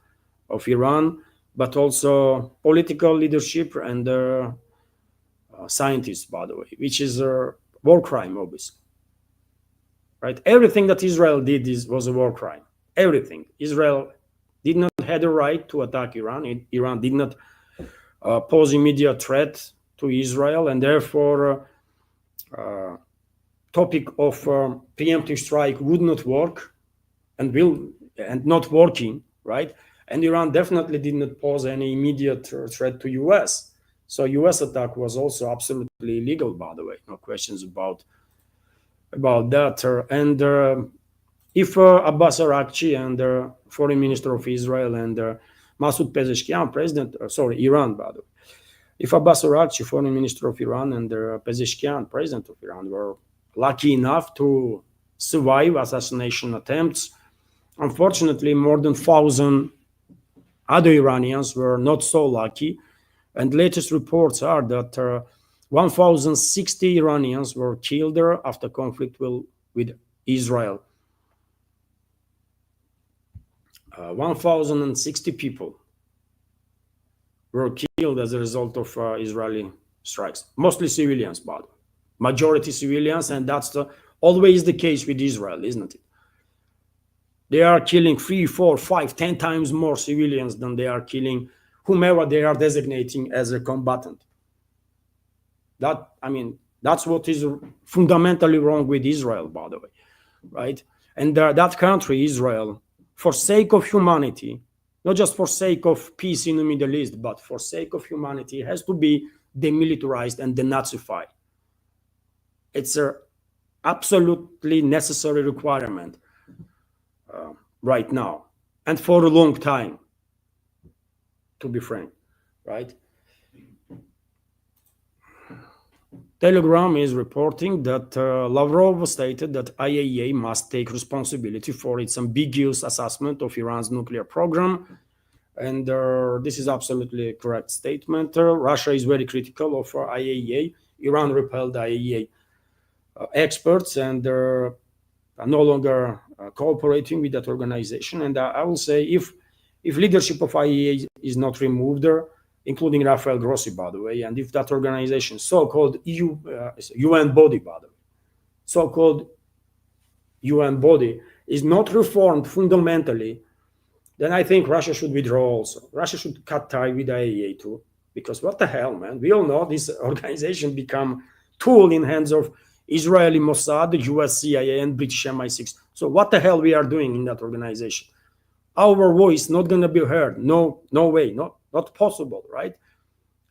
S1: of Iran, but also political leadership and scientists, by the way, which is a war crime, obviously. Right? Everything that Israel did was a war crime. Everything. Israel did not have the right to attack Iran. Iran did not pose immediate threat to Israel, and therefore topic of preemptive strike would not work and not working, right? And Iran definitely did not pose any immediate threat to US. So US attack was also absolutely illegal, by the way. No questions about that. And if Abbas Araghchi and foreign minister of Israel and Masoud Pezeshkian, Iran, by the way. If Abbas Araghchi, foreign minister of Iran, and Pezeshkian, president of Iran, were lucky enough to survive assassination attempts, unfortunately, more than 1,000 other Iranians were not so lucky. And latest reports are that 1,060 Iranians were killed after conflict with Israel. 1,060 people were killed as a result of Israeli strikes, mostly civilians, but majority civilians, and that's always the case with Israel, isn't it? They are killing 3, 4, 5, 10 times more civilians than they are killing whomever they are designating as a combatant. That's what is fundamentally wrong with Israel, by the way, right? And that country, Israel, for sake of humanity, not just for sake of peace in the Middle East, but for sake of humanity, has to be demilitarized and denazified. It's an absolutely necessary requirement right now, and for a long time, to be frank, right? Telegram is reporting that Lavrov stated that IAEA must take responsibility for its ambiguous assessment of Iran's nuclear program. And this is absolutely a correct statement. Russia is very critical of IAEA. Iran repelled IAEA experts, and they're no longer cooperating with that organization. And I will say, if leadership of IAEA is not removed there, including Rafael Grossi, by the way, and if that organization, so-called UN body, by the way, so-called UN body, is not reformed fundamentally, then I think Russia should withdraw also. Russia should cut tie with IAEA too, because what the hell, man? We all know this organization become tool in hands of Israeli Mossad, US CIA, and British MI6. So what the hell we are doing in that organization? Our voice not going to be heard. No way, not possible, right?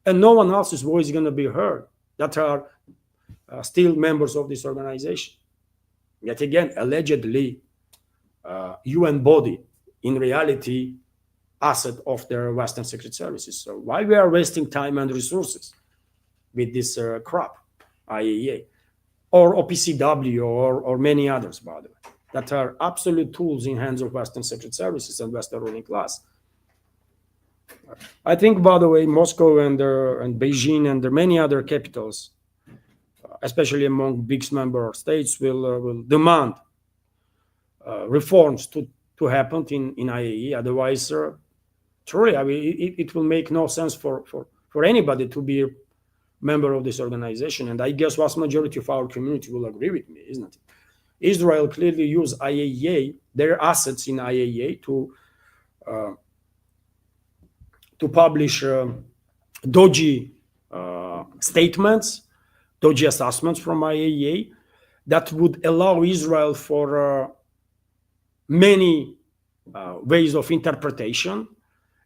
S1: And no one else's voice is going to be heard that are still members of this organization. Yet again, allegedly, UN body, in reality, asset of their Western secret services. So why we are wasting time and resources with this crap, IAEA, or OPCW, or many others, by the way, that are absolute tools in hands of Western secret services and Western ruling class. I think, by the way, Moscow and Beijing and many other capitals, especially among BRICS member states, will demand reforms to happen in IAEA. Otherwise, truly, I mean, it will make no sense for anybody to be a member of this organization. And I guess vast majority of our community will agree with me, isn't it? Israel clearly used IAEA, their assets in IAEA, to publish dodgy statements, dodgy assessments from IAEA that would allow Israel for many ways of interpretation.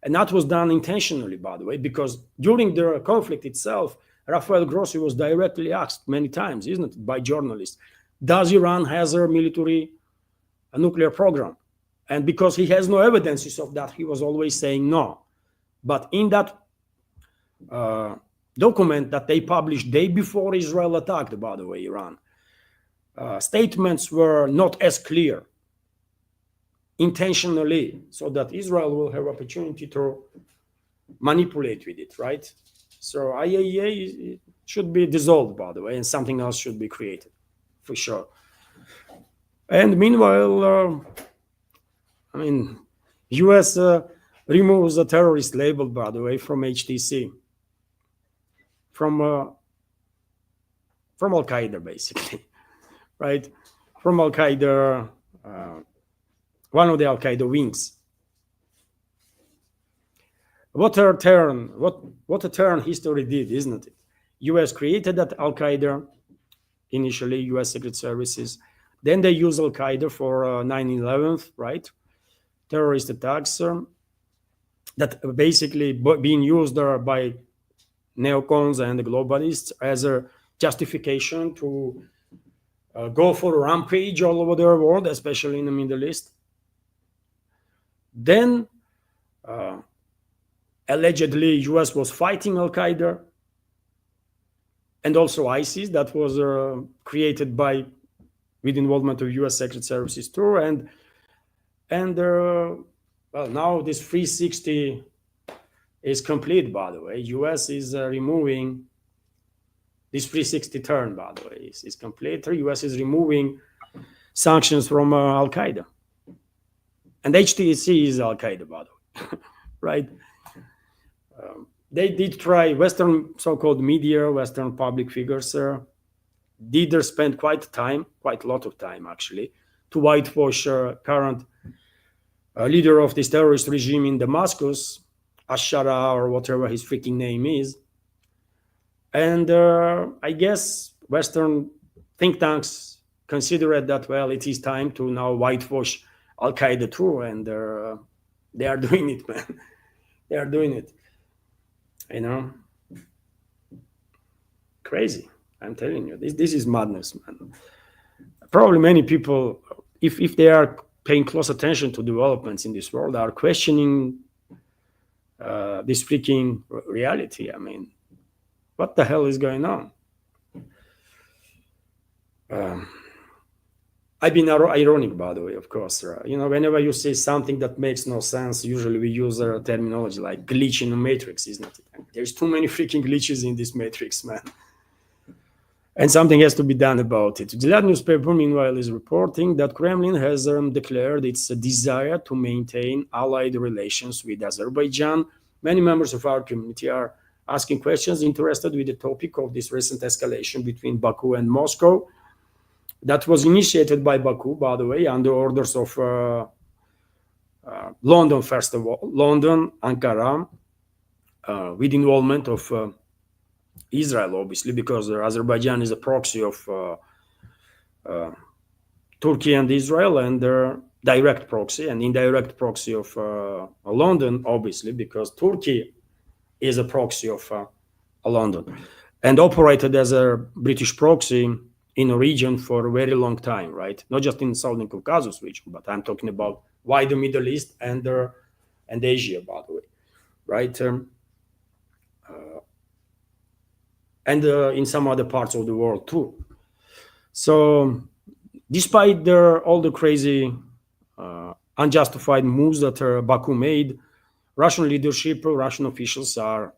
S1: And that was done intentionally, by the way, because during the conflict itself, Rafael Grossi was directly asked many times, isn't it, by journalists, does Iran has a nuclear program? And because he has no evidences of that, he was always saying no. But in that document that they published day before Israel attacked, by the way, Iran, statements were not as clear intentionally, so that Israel will have opportunity to manipulate with it, right? So IAEA should be dissolved, by the way, and something else should be created, for sure. And meanwhile, I mean, US removes the terrorist label, by the way, from HTC, from Al-Qaeda, basically, right? From Al-Qaeda, one of the Al-Qaeda wings. What a turn history did, isn't it? US created that Al-Qaeda, initially US Secret Services. Then they used Al-Qaeda for 9/11, right? Terrorist attacks that basically being used by neocons and the globalists as a justification to go for a rampage all over the world, especially in the Middle East. Then, allegedly, US was fighting Al-Qaeda and also ISIS, that was created with involvement of US Secret Services too. And well, now this 360 is complete, by the way. US is removing this 360 turn, by the way, is complete. US is removing sanctions from Al-Qaeda. And HTC is Al-Qaeda, by the way, right? They did try, Western so-called media, Western public figures, did spend quite a lot of time, actually, to whitewash current leader of this terrorist regime in Damascus, Ashara, or whatever his freaking name is. And I guess Western think tanks considered that, well, it is time to now whitewash Al-Qaeda too, and they are doing it, man. They are doing it. You know, crazy. I'm telling you, this is madness, man. Probably many people, if they are paying close attention to developments in this world, are questioning this freaking reality. I mean, what the hell is going on? I've been ironic, by the way, of course. You know, whenever you say something that makes no sense, usually we use a terminology like glitch in the matrix, isn't it? There's too many freaking glitches in this matrix, man. And something has to be done about it. The Lat newspaper, meanwhile, is reporting that Kremlin has declared its desire to maintain allied relations with Azerbaijan. Many members of our community are asking questions interested with the topic of this recent escalation between Baku and Moscow. That was initiated by Baku, by the way, under orders of London, first of all, London, Ankara, with involvement of Israel, obviously, because Azerbaijan is a proxy of Turkey and Israel, and their direct proxy and indirect proxy of London, obviously, because Turkey is a proxy of London and operated as a British proxy in a region for a very long time, right? Not just in the Southern Caucasus region, but I'm talking about wider Middle East and Asia, by the way, right? And in some other parts of the world too. So despite all the crazy, unjustified moves that Baku made, Russian leadership, Russian officials are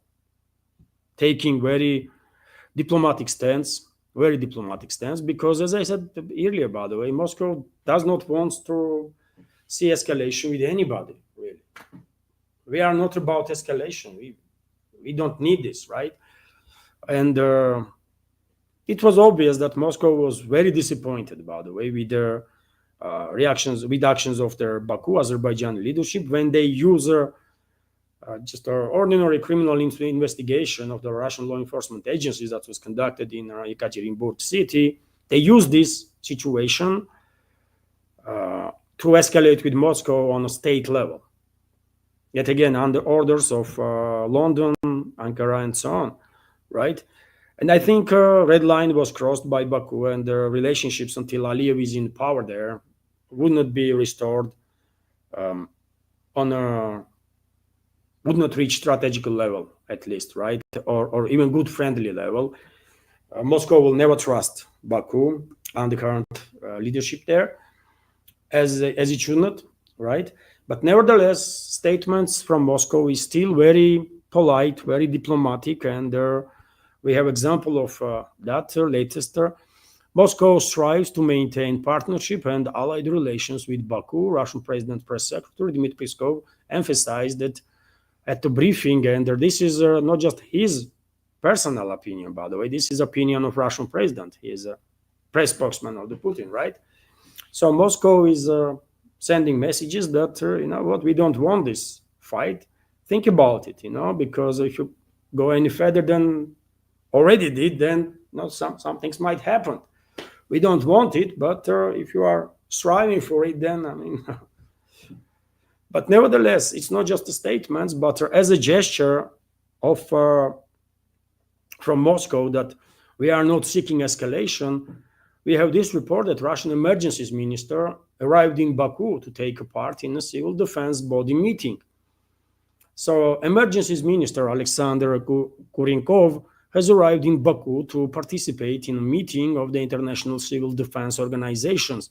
S1: taking very diplomatic stance, because, as I said earlier, by the way, Moscow does not want to see escalation with anybody, really. We are not about escalation. We don't need this, right? And it was obvious that Moscow was very disappointed, by the way, with their actions of their Baku, Azerbaijan leadership when they use just an ordinary criminal investigation of the Russian law enforcement agencies that was conducted in Yekaterinburg city. They used this situation to escalate with Moscow on a state level. Yet again, under orders of London, Ankara, and so on, right? And I think a red line was crossed by Baku, and the relationships until Aliyev is in power there would not be restored would not reach strategical level, at least, right? Or even good friendly level. Moscow will never trust Baku and the current leadership there, as it should not, right? But nevertheless, statements from Moscow is still very polite, very diplomatic, and we have example of that latest. Moscow strives to maintain partnership and allied relations with Baku. Russian President Press Secretary Dmitry Peskov emphasized that at the briefing, and this is not just his personal opinion, by the way, this is opinion of Russian president. He is a press spokesman of the Putin, right? So Moscow is sending messages that, you know what, we don't want this fight. Think about it, because if you go any further than already did, then some things might happen. We don't want it, but if you are striving for it, then, I mean, but nevertheless, it's not just a statement, but as a gesture of from Moscow that we are not seeking escalation. We have this report that Russian emergencies minister arrived in Baku to take part in a civil defense body meeting. So emergencies minister Alexander Kurenkov has arrived in Baku to participate in a meeting of the International Civil Defense Organizations,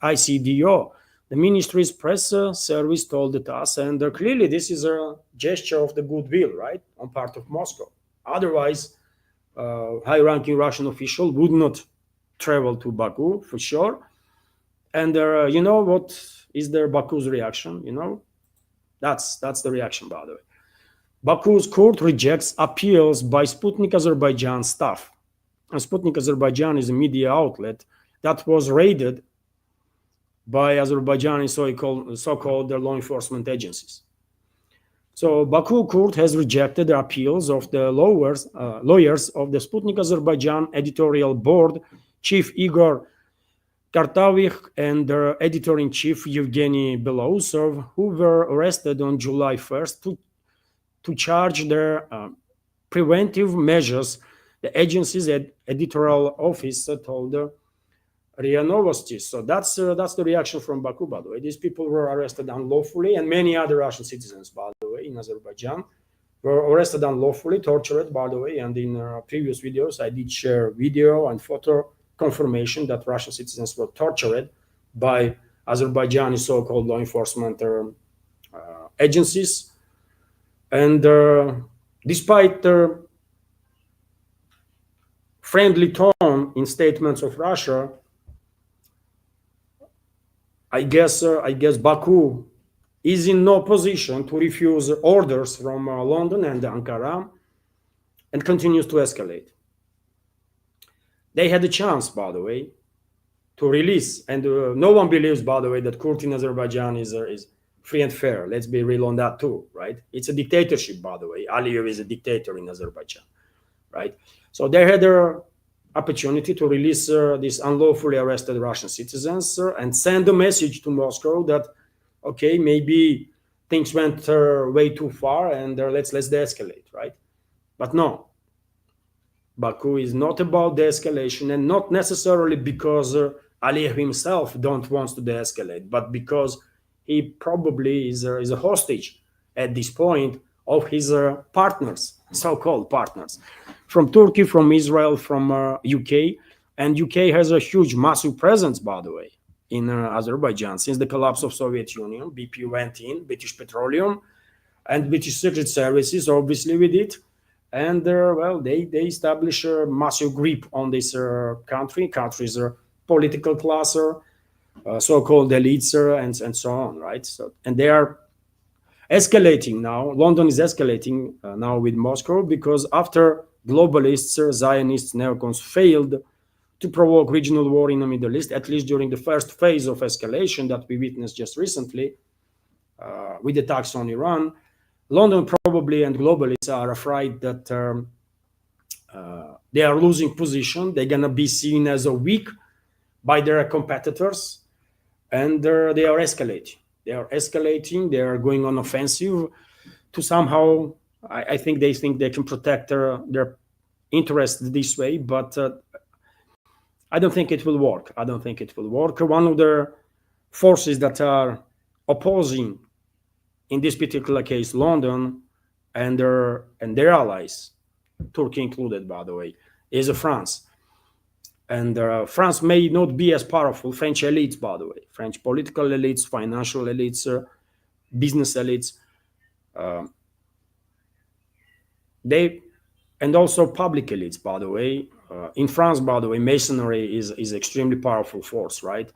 S1: ICDO. The ministry's press service told it us, and clearly this is a gesture of the goodwill, right, on part of Moscow. Otherwise, high-ranking Russian official would not travel to Baku for sure. And you know what is their Baku's reaction? That's the reaction, by the way. Baku's court rejects appeals by Sputnik Azerbaijan staff. And Sputnik Azerbaijan is a media outlet that was raided by Azerbaijani so-called law enforcement agencies. So Baku court has rejected the appeals of the lawyers of the Sputnik Azerbaijan editorial board, Chief Igor Kartavych and their editor-in-chief Evgeny Belousov, who were arrested on July 1st to charge their preventive measures. The agency's editorial office told RIA Novosti. So that's the reaction from Baku, by the way. These people were arrested unlawfully, and many other Russian citizens, by the way, in Azerbaijan were arrested unlawfully, tortured, by the way. And in previous videos, I did share video and photo confirmation that Russian citizens were tortured by Azerbaijani so-called law enforcement agencies. And despite friendly tone in statements of Russia, I guess Baku is in no position to refuse orders from London and Ankara and continues to escalate. They had a chance, by the way, to release, and no one believes, by the way, that Kurt in Azerbaijan is free and fair. Let's be real on that too, right? It's a dictatorship, by the way. Aliyev is a dictator in Azerbaijan, right? So they had their opportunity to release these unlawfully arrested Russian citizens and send a message to Moscow that, okay, maybe things went way too far and let's de-escalate, right? But no, Baku is not about de-escalation, and not necessarily because Aliyev himself don't want to de-escalate, but because he probably is a hostage at this point of his partners, so-called partners, from Turkey, from Israel, from UK. And UK has a huge, massive presence, by the way, in Azerbaijan. Since the collapse of Soviet Union, BP went in, British Petroleum, and British Secret Services, obviously, with it. And well, they establish a massive grip on this country's political class, so-called elites, and so on, right? So, and they are escalating now. London is escalating now with Moscow, because after globalists, Zionists, neocons failed to provoke regional war in the Middle East, at least during the first phase of escalation that we witnessed just recently with attacks on Iran, London probably and globalists are afraid that they are losing position. They're going to be seen as a weak by their competitors, and they are escalating. They are escalating. They are going on offensive to somehow, I think they can protect their interests this way, but I don't think it will work. I don't think it will work. One of the forces that are opposing, in this particular case, London and their allies, Turkey included, by the way, is France. And France may not be as powerful. French elites, by the way, French political elites, financial elites, business elites, and also public elites, by the way. In France, by the way, Masonry is extremely powerful force, right?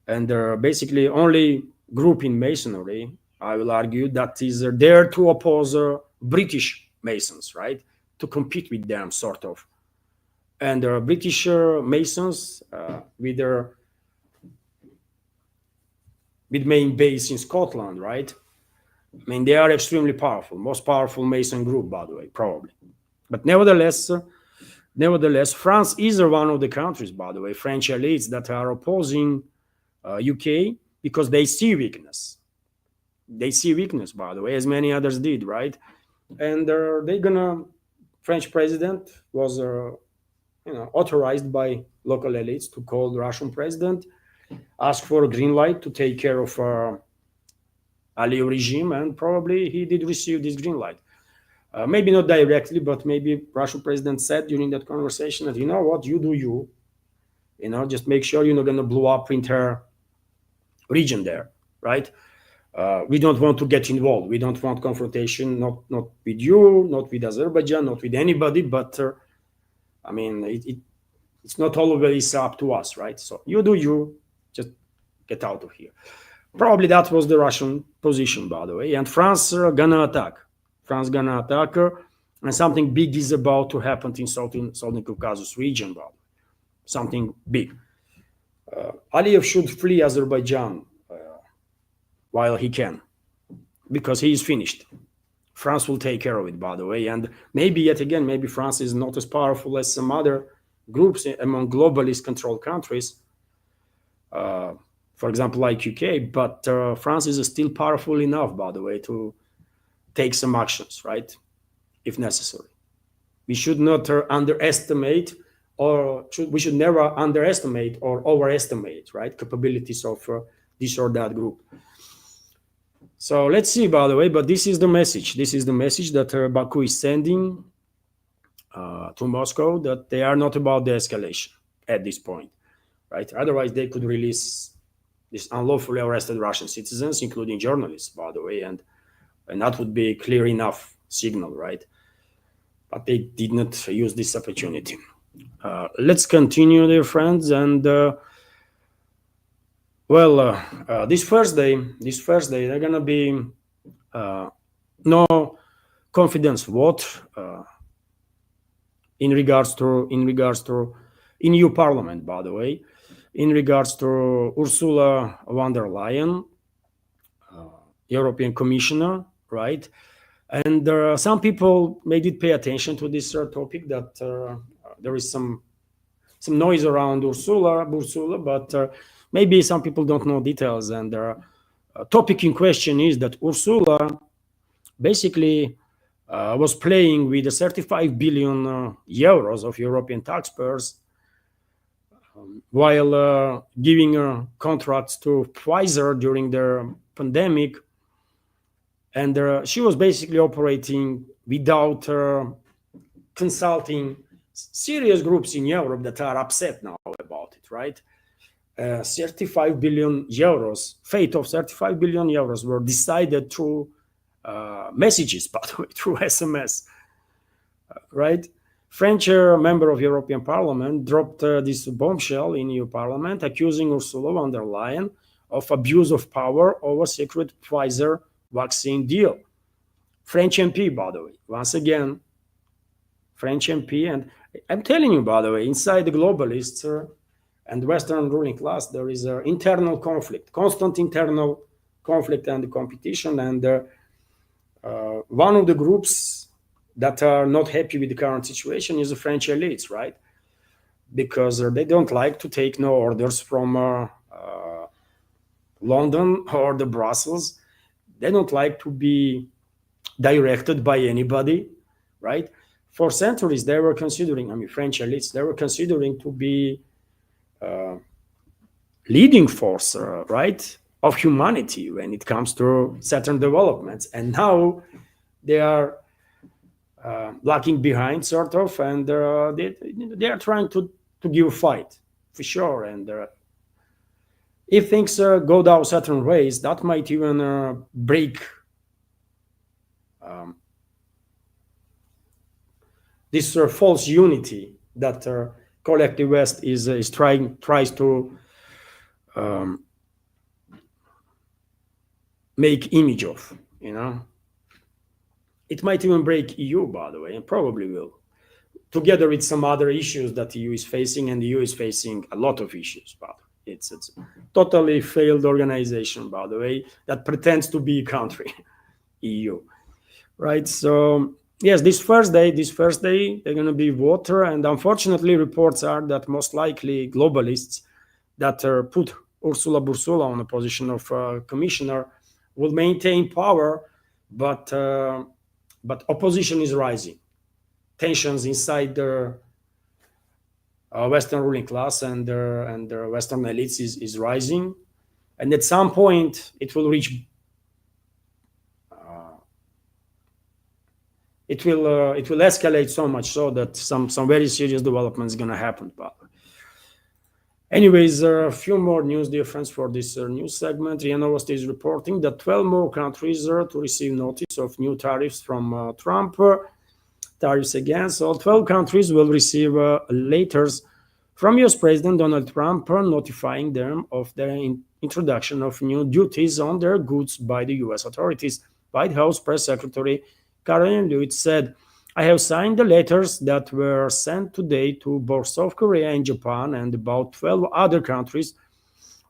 S1: And basically only group in Masonry, I will argue, that is there to oppose British Masons, right? To compete with them, sort of. And British Masons, with main base in Scotland, right? I mean, they are extremely powerful, most powerful Mason group, by the way, probably. But nevertheless, France is one of the countries, by the way, French elites that are opposing UK because they see weakness. They see weakness, by the way, as many others did, right? And French president was, authorized by local elites to call the Russian president, ask for a green light to take care of Aliyev regime, and probably he did receive this green light. Maybe not directly, but maybe Russian president said during that conversation that, you know what, you do you, just make sure you're not going to blow up entire region there, right? We don't want to get involved. We don't want confrontation, not with you, not with Azerbaijan, not with anybody, but I mean, it's not always up to us, right? So you do you, just get out of here. Probably that was the Russian position, by the way. And France gonna attack. And something big is about to happen in Southern Caucasus region, by the way. Something big. Aliyev should flee Azerbaijan while he can, because he is finished. France will take care of it, by the way. And maybe, yet again, maybe France is not as powerful as some other groups among globalist controlled countries, for example, like UK, but France is still powerful enough, by the way, to take some actions, right, if necessary. We should not underestimate, we should never underestimate or overestimate, right, capabilities of this or that group. So let's see, by the way, but this is the message. This is the message that Baku is sending to Moscow, that they are not about the escalation at this point, right? Otherwise, they could release these unlawfully arrested Russian citizens, including journalists, by the way, and that would be a clear enough signal, right? But they did not use this opportunity. Let's continue, dear friends. And this Thursday, they're gonna be no confidence vote in regards to in EU Parliament, by the way, in regards to Ursula von der Leyen, European Commissioner, right? And some people may did pay attention to this topic, that there is some noise around Ursula, but maybe some people don't know details. And the topic in question is that Ursula basically was playing with the 35 billion euros of European taxpayers while giving contracts to Pfizer during the pandemic. And she was basically operating without consulting serious groups in Europe that are upset now about it, right? 35 billion euros, fate of 35 billion euros were decided through messages, by the way, through SMS, right? French member of European Parliament dropped this bombshell in EU Parliament, accusing Ursula von der Leyen of abuse of power over secret Pfizer vaccine deal. French MP, by the way, once again, French MP. And I'm telling you, by the way, inside the globalists and Western ruling class, there is an internal conflict, constant internal conflict and competition. And one of the groups that are not happy with the current situation is the French elites, right? Because they don't like to take no orders from London or the Brussels. They don't like to be directed by anybody, right? For centuries, they were considering, French elites, they were considering to be leading force, right, of humanity when it comes to certain developments. And now they are lagging behind, sort of, and they are trying to give a fight, for sure. And if things go down certain ways, that might even break this false unity that collective West tries to make image of, It might even break EU, by the way, and probably will, together with some other issues that EU is facing, and the EU is facing a lot of issues, but it's a totally failed organization, by the way, that pretends to be a country, EU, right? So yes, this Thursday, they're going to be water, and unfortunately, reports are that most likely globalists that put Ursula Bursula on a position of commissioner will maintain power, but opposition is rising. Tensions inside the Western ruling class and the Western elites is rising, and at some point it will reach. It will escalate so much so that some very serious development is going to happen. But anyways, a few more news, dear friends, for this news segment. RIA Novosti is reporting that 12 more countries are to receive notice of new tariffs from Trump. Tariffs again. So 12 countries will receive letters from US President Donald Trump notifying them of the introduction of new duties on their goods by the US authorities. White House Press Secretary Karen Lewis said, "I have signed the letters that were sent today to both South Korea and Japan, and about 12 other countries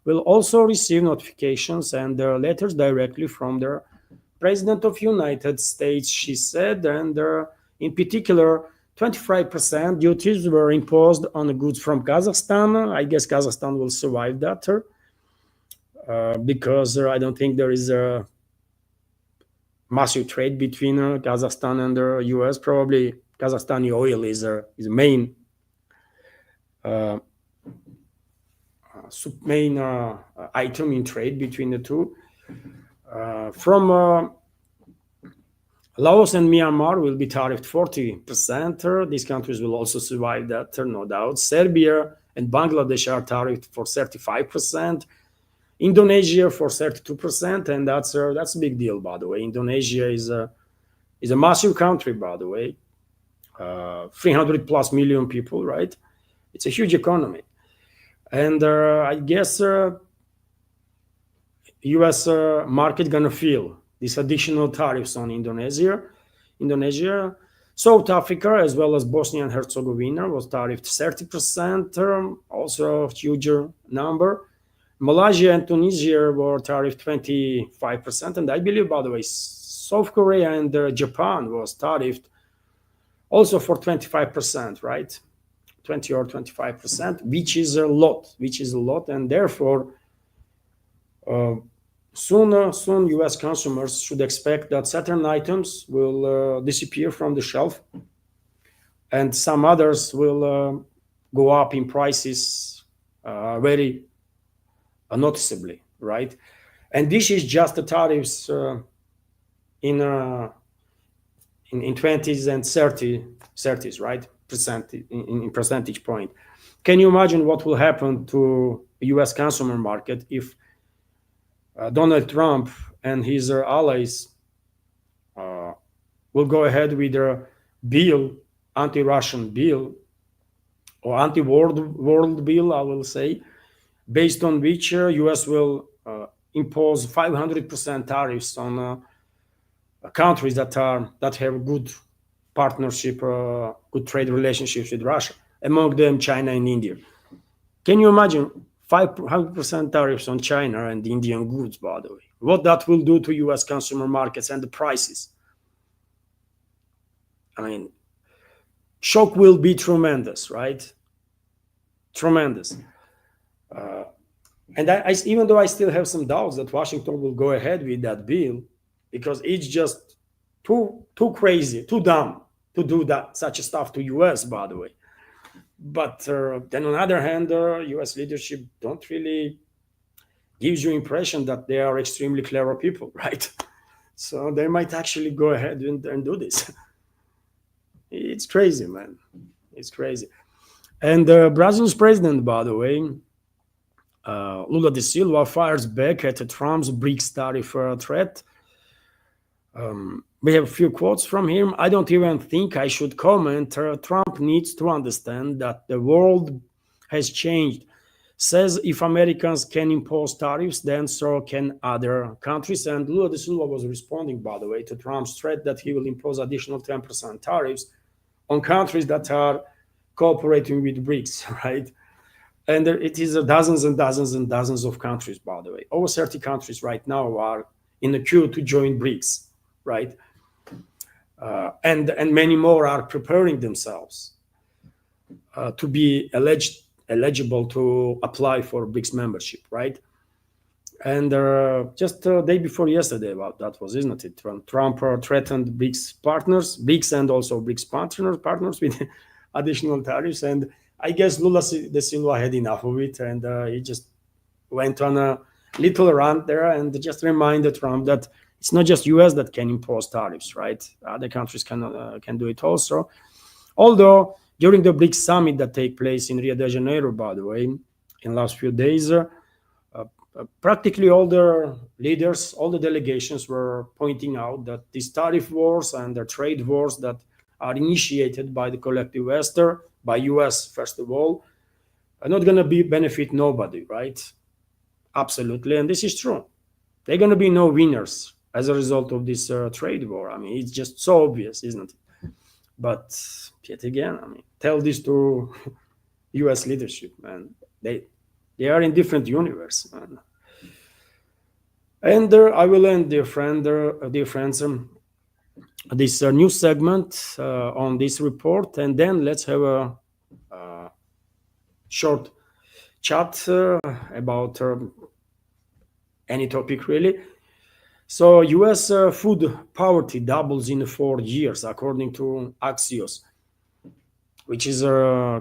S1: will also receive notifications and letters directly from the President of the United States," she said. And in particular, 25% duties were imposed on the goods from Kazakhstan. I guess Kazakhstan will survive that because I don't think there is a massive trade between Kazakhstan and the US. Probably Kazakhstani oil is a main item in trade between the two. From Laos and Myanmar will be tariffed 40%. These countries will also survive that, no doubt. Serbia and Bangladesh are tariffed for 35%. Indonesia for 32%, and that's a big deal, by the way. Indonesia is a massive country, by the way, 300 plus million people, right? It's a huge economy. And I guess US market gonna feel these additional tariffs on Indonesia. South Africa, as well as Bosnia and Herzegovina, was tariffed 30%, also a huge number. Malaysia and Tunisia were tariffed 25%, and I believe, by the way, South Korea and Japan was tariffed also for 25%, right? 20 or 25%, which is a lot, and therefore soon US consumers should expect that certain items will disappear from the shelf and some others will go up in prices very noticeably, right? And this is just the tariffs in 20s and 30s, right? In percentage point. Can you imagine what will happen to the US consumer market if Donald Trump and his allies will go ahead with their bill, anti-Russian bill, or anti-world bill, I will say, based on which US will impose 500% tariffs on countries that have good partnership, good trade relationships with Russia, among them China and India. Can you imagine 500% tariffs on China and Indian goods, by the way? What that will do to US consumer markets and the prices? I mean, shock will be tremendous, right? Tremendous. And even though I still have some doubts that Washington will go ahead with that bill, because it's just too crazy, too dumb to do that such a stuff to US, by the way. But then on the other hand, US leadership don't really gives you impression that they are extremely clever people, right? So they might actually go ahead and do this. It's crazy, man. It's crazy. And Brazil's president, by the way, Lula da Silva, fires back at Trump's BRICS tariff threat. We have a few quotes from him. I don't even think I should comment. Trump needs to understand that the world has changed. Says if Americans can impose tariffs, then so can other countries. And Lula da Silva was responding, by the way, to Trump's threat that he will impose additional 10% tariffs on countries that are cooperating with BRICS, right? And it is dozens and dozens and dozens of countries, by the way. Over 30 countries right now are in the queue to join BRICS, right? And many more are preparing themselves to be eligible to apply for BRICS membership, right? And just the day before yesterday, about that was, isn't it? Trump threatened BRICS and also BRICS partners with additional tariffs. And I guess Lula da Silva had enough of it, and he just went on a little rant there and just reminded Trump that it's not just US that can impose tariffs, right? Other countries can do it also. Although during the BRICS summit that take place in Rio de Janeiro, by the way, in last few days, practically all the leaders, all the delegations were pointing out that these tariff wars and the trade wars that are initiated by the collective West, by US first of all, are not going to benefit nobody, right? Absolutely, and this is true. There are going to be no winners as a result of this trade war. I mean, it's just so obvious, isn't it? But yet again, I mean, tell this to US leadership, man. They are in different universe, man. And I will end, dear friends, this new segment on this report, and then let's have a short chat about any topic, really. So US food poverty doubles in 4 years, according to Axios, which is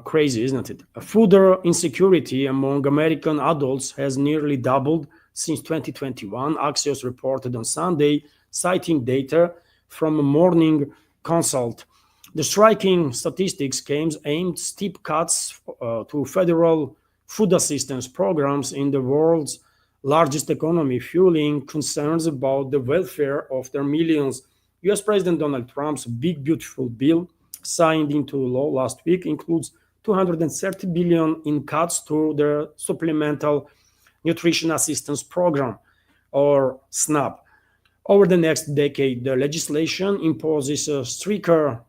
S1: crazy, isn't it? Food insecurity among American adults has nearly doubled since 2021, Axios reported on Sunday, citing data from Morning Consult. The striking statistics aimed steep cuts to federal food assistance programs in the world's largest economy, fueling concerns about the welfare of their millions. US President Donald Trump's Big Beautiful Bill signed into law last week includes 230 billion in cuts to the Supplemental Nutrition Assistance Program, or SNAP. Over the next decade, the legislation imposes stricter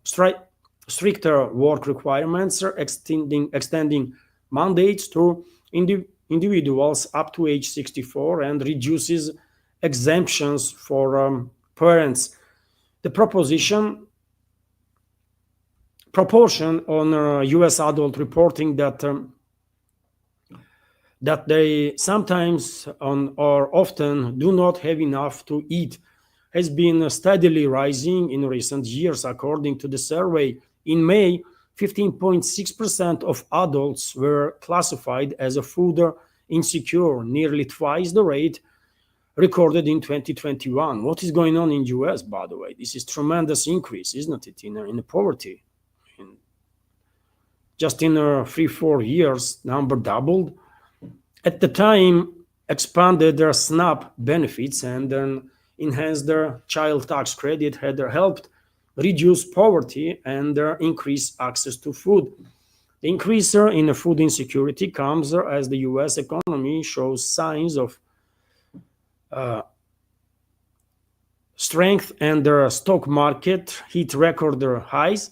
S1: work requirements, extending mandates to individuals up to age 64, and reduces exemptions for parents. The proportion on U.S. adult reporting that they sometimes or often do not have enough to eat has been steadily rising in recent years. According to the survey, in May, 15.6% of adults were classified as a food insecure, nearly twice the rate recorded in 2021. What is going on in US, by the way? This is tremendous increase, isn't it, in the poverty? Just in 3-4 years, number doubled. At the time, expanded their SNAP benefits and then enhanced their child tax credit had helped reduce poverty and increase access to food. The increase in food insecurity comes as the US economy shows signs of strength, and the stock market hit record highs,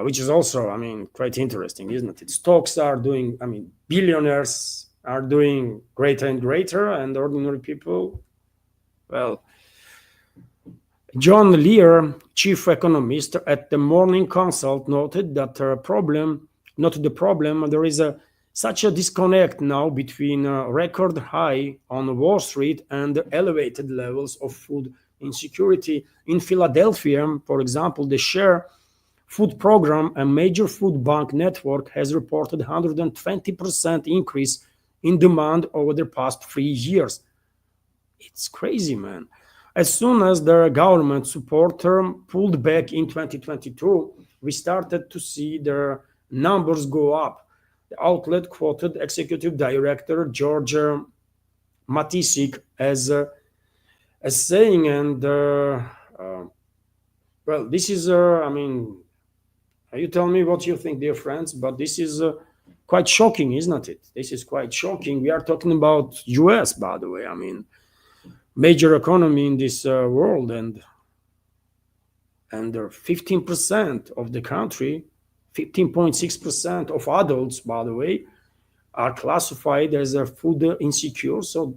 S1: which is also, quite interesting, isn't it? Stocks are doing, billionaires are doing greater and greater, and ordinary people, well, John Lear, chief economist at the Morning Consult, noted that there is such a disconnect now between record high on Wall Street and elevated levels of food insecurity. In Philadelphia, for example, the Share Food Program, a major food bank network, has reported 120% increase in demand over the past 3 years. It's crazy, man. As soon as the government support pulled back in 2022, we started to see their numbers go up. The outlet quoted Executive Director George Matisik as saying, and well, this is, you tell me what you think, dear friends, but this is quite shocking, isn't it? This is quite shocking. We are talking about US, by the way. Major economy in this world, and 15% of the country, 15.6% of adults, by the way, are classified as food insecure. So,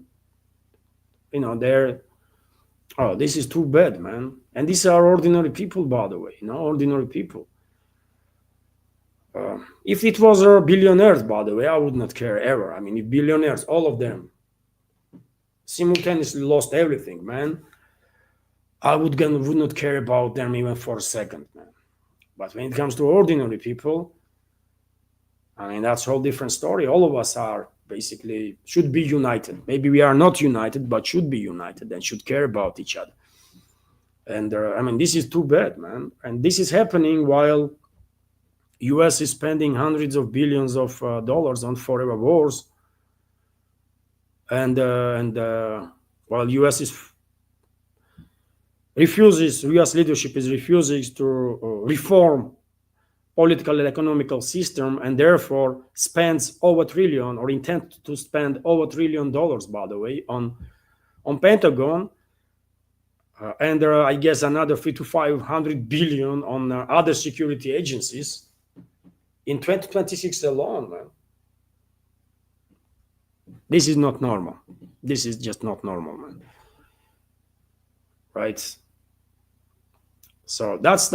S1: this is too bad, man. And these are ordinary people, by the way, ordinary people. If it was billionaires, by the way, I would not care ever. If billionaires, all of them, simultaneously lost everything, man, I would not care about them even for a second, man. But when it comes to ordinary people, that's a whole different story. All of us are basically should be united. Maybe we are not united, but should be united and should care about each other. And this is too bad, man. And this is happening while US is spending hundreds of billions of dollars on forever wars. And while US leadership is refusing to reform political and economical system, and therefore spends over trillion, or intend to spend over $1 trillion, by the way, on Pentagon, and I guess another 300 to 500 billion on other security agencies in 2026 alone, man. This is not normal. This is just not normal, man. Right? So that's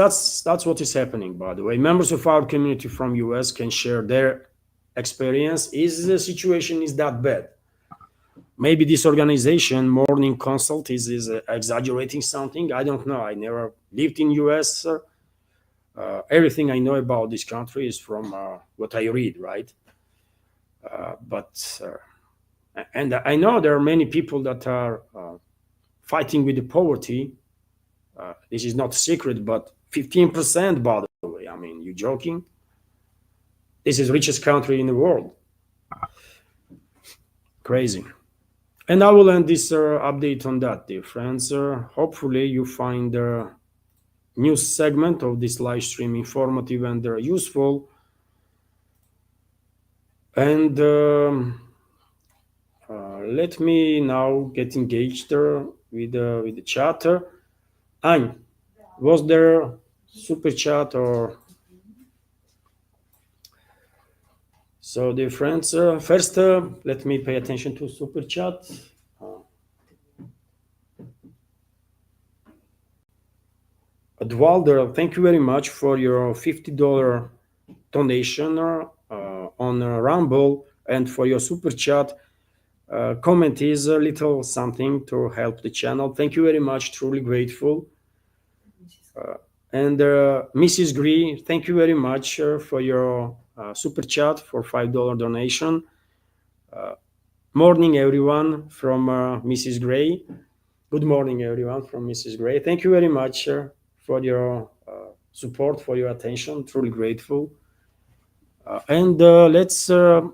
S1: what is happening, by the way. Members of our community from US can share their experience. Is the situation is that bad? Maybe this organization, Morning Consult, is exaggerating something. I don't know. I never lived in US. Everything I know about this country is from what I read, right? And I know there are many people that are fighting with the poverty. This is not a secret, but 15%, by the way. You joking? This is the richest country in the world. Crazy. And I will end this update on that, dear friends. Hopefully you find news segment of this live stream, informative and useful. And let me now get engaged with the chat. Anne, was there super chat or so, dear friends? First, let me pay attention to super chat. Dwalder, thank you very much for your $50 donation on Rumble and for your super chat. Comment is a little something to help the channel. Thank you very much. Truly grateful. And Mrs. Gree, thank you very much for your super chat for $5 donation. Morning, everyone, from Mrs. Gray. Good morning, everyone, from Mrs. Gray. Thank you very much for your support, for your attention. Truly grateful. And let's have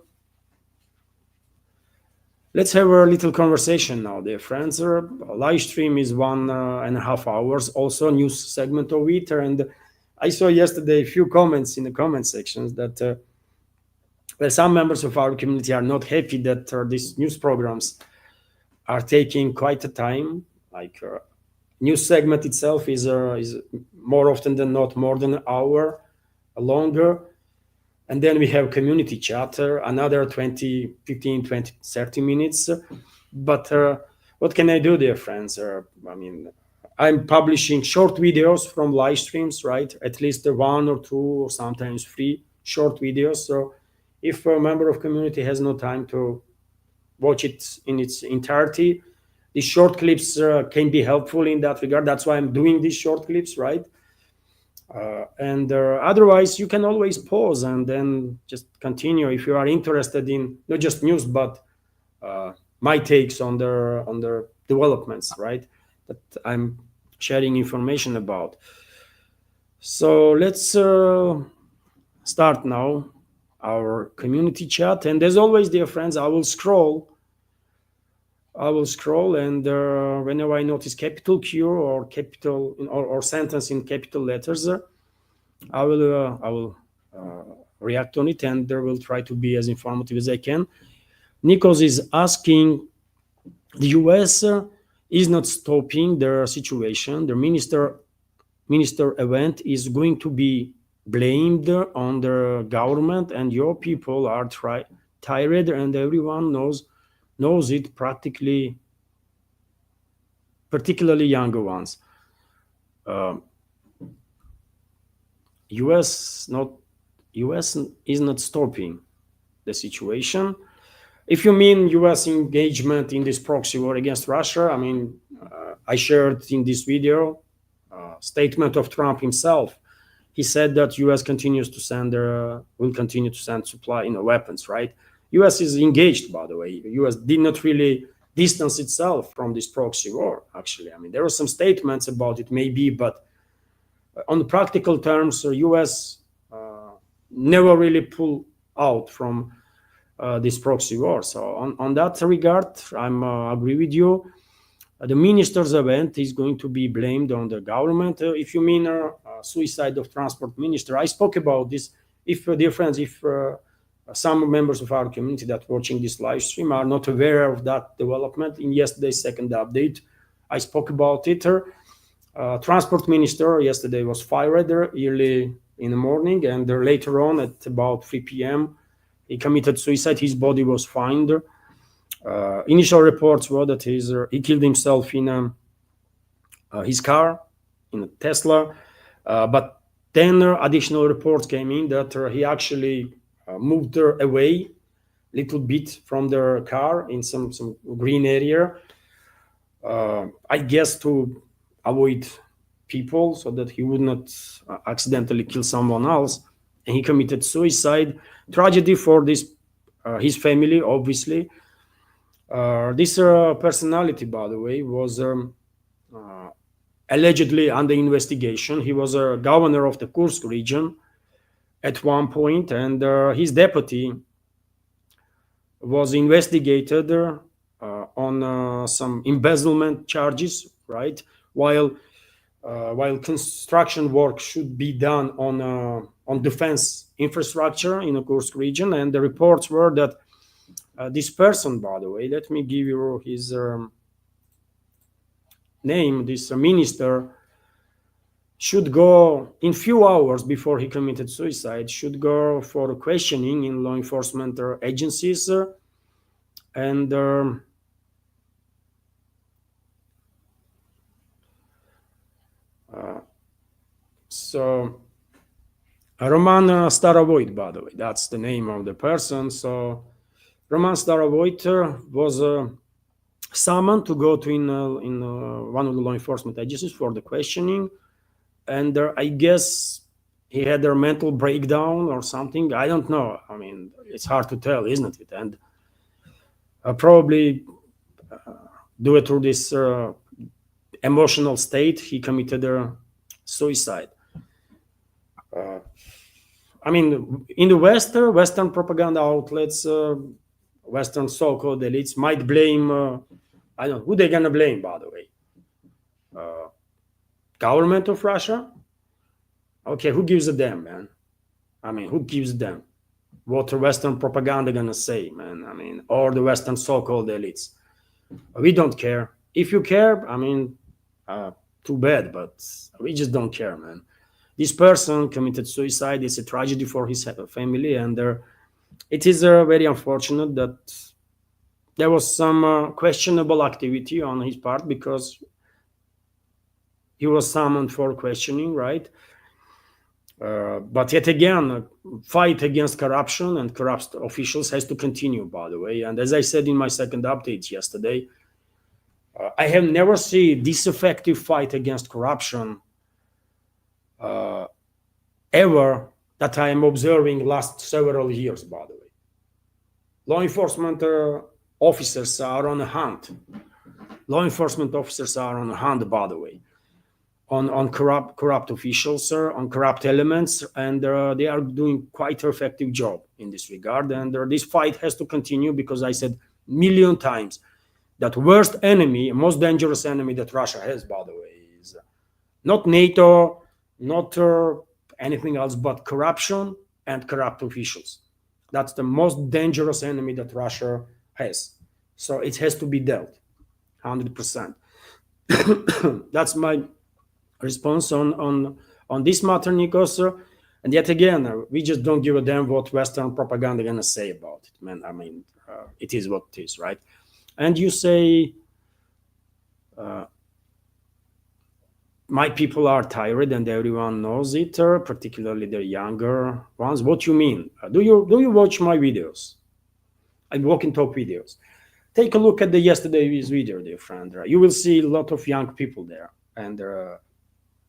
S1: a little conversation now, dear friends. Live stream is 1.5 hours, also news segment of it. And I saw yesterday a few comments in the comment sections that well, some members of our community are not happy that these news programs are taking quite a time. Like news segment itself is more often than not more than an hour longer. And then we have community chatter, another 20, 15, 20, 30 minutes. But what can I do, dear friends? I mean, I'm publishing short videos from live streams, right? At least 1 or 2 or sometimes 3 short videos. So if a member of community has no time to watch it in its entirety, these short clips can be helpful in that regard. That's why I'm doing these short clips, right? And otherwise, you can always pause and then just continue if you are interested in not just news, but my takes on the developments, right? That I'm sharing information about. So let's start now our community chat. And as always, dear friends, I will scroll, and whenever I notice capital Q or capital or sentence in capital letters, I will react on it, and will try to be as informative as I can. Nikos is asking, the US is not stopping their situation. The minister event is going to be blamed on the government, and your people are tired, and everyone knows it, particularly younger ones. US is not stopping the situation. If you mean US engagement in this proxy war against Russia, I mean, I shared in this video statement of Trump himself. He said that US continues to send will continue to send supply, weapons, right? US is engaged, by the way. US did not really distance itself from this proxy war, actually. I mean, there were some statements about it, maybe, but on the practical terms, US never really pulled out from this proxy war. So on that regard, I'm agree with you. The minister's event is going to be blamed on the government. If you mean suicide of transport minister, I spoke about this. If dear friends, if some members of our community that watching this live stream are not aware of that development, in yesterday's second update, I spoke about it. Transport minister yesterday was fired early in the morning, and later on at about 3 p.m. he committed suicide. His body was found. Initial reports were that he killed himself in his car, in a Tesla. But then additional reports came in that he actually moved away a little bit from their car in some green area. I guess to avoid people so that he would not accidentally kill someone else. And he committed suicide. Tragedy for his family, obviously. This personality, by the way, was allegedly under investigation. He was a governor of the Kursk region at one point, and his deputy was investigated on some embezzlement charges, right? While while construction work should be done on defense infrastructure in the Kursk region. And the reports were that this person, by the way, let me give you his name, this minister, should go in few hours before he committed suicide, should go for questioning in law enforcement agencies. And so Roman Starovoit, by the way, that's the name of the person. So Roman Starovoit was summoned to go to in one of the law enforcement agencies for the questioning. And I guess he had a mental breakdown or something. I don't know. I mean, it's hard to tell, isn't it? And probably due to this emotional state, he committed suicide. I mean, in the West, Western propaganda outlets, Western so-called elites might blame, I don't know, who they're going to blame, by the way? Government of Russia? Okay, who gives a damn, man? I mean, who gives a damn? What the Western propaganda going to say, man? I mean, or the Western so-called elites. We don't care. If you care, I mean, too bad, but we just don't care, man. This person committed suicide. It's a tragedy for his family, and it is very unfortunate that there was some questionable activity on his part, because he was summoned for questioning, right? But yet again, fight against corruption and corrupt officials has to continue, by the way. And as I said in my second update yesterday, I have never seen this effective fight against corruption ever that I am observing last several years, by the way. Law enforcement officers are on a hunt. Law enforcement officers are on a hunt, by the way, on corrupt officials, on corrupt elements, and they are doing quite an effective job in this regard. And this fight has to continue, because I said a million times that worst enemy, most dangerous enemy that Russia has, by the way, is not NATO, not anything else, but corruption and corrupt officials. That's the most dangerous enemy that Russia has. So it has to be dealt 100%. That's my response on this matter, Nikos. And yet again, we just don't give a damn what Western propaganda gonna say about it, man. I mean, it is what it is, right? And you say, my people are tired and everyone knows it, particularly the younger ones. What you mean? Do you watch my videos? I walk and talk videos. Take a look at the yesterday's video, dear friend. You will see a lot of young people there. And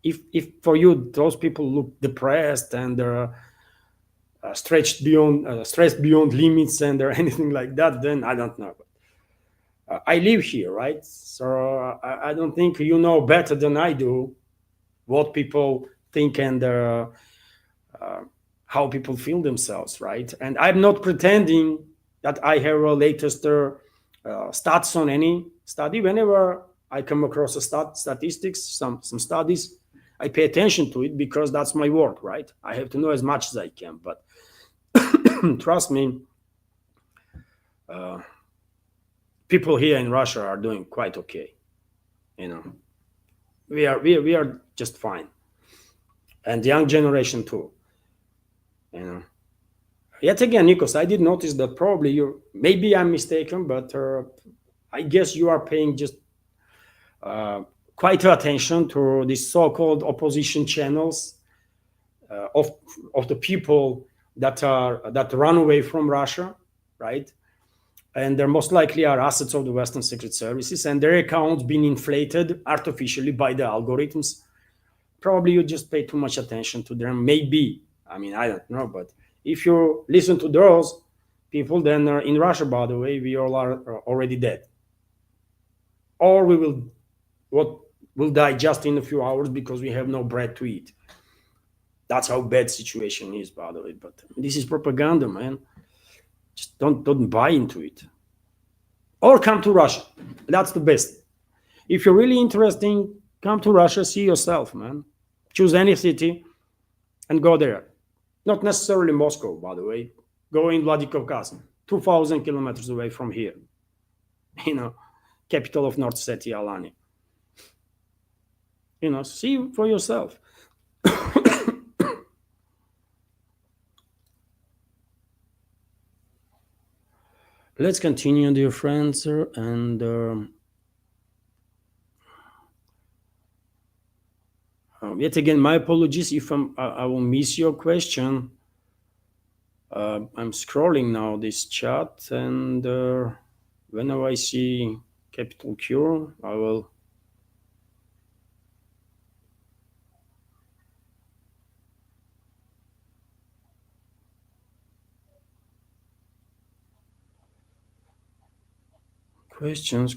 S1: if for you those people look depressed and stressed beyond limits and anything like that, then I don't know. I live here, right? So I don't think you know better than I do what people think and how people feel themselves, right? And I'm not pretending that I have a latest stats on any study. Whenever I come across a statistics, some studies, I pay attention to it, because that's my work, right? I have to know as much as I can. But trust me, people here in Russia are doing quite okay. You know, we are just fine, and the young generation too. You know, yet again, Nikos, I did notice that probably maybe I'm mistaken, but I guess you are paying just quite attention to these so-called opposition channels of the people that run away from Russia, right? And they're most likely are assets of the Western secret services, and their accounts being inflated artificially by the algorithms. Probably you just pay too much attention to them. Maybe, I mean, I don't know, but if you listen to those people, then in Russia, by the way, we all are already dead, or we'll die just in a few hours because we have no bread to eat. That's how bad situation is, by the way. But this is propaganda, man. Just don't buy into it, or come to Russia. That's the best. If you're really interested, Come to Russia, see yourself, man. Choose any city and go there. Not necessarily Moscow, by the way. Go in Vladikavkaz, 2,000 kilometers away from here. Capital of North Ossetia, Alani. See for yourself. Let's continue, dear friends, and yet again, my apologies if I will miss your question. I'm scrolling now this chat, and whenever I see capital Q, I will. Questions.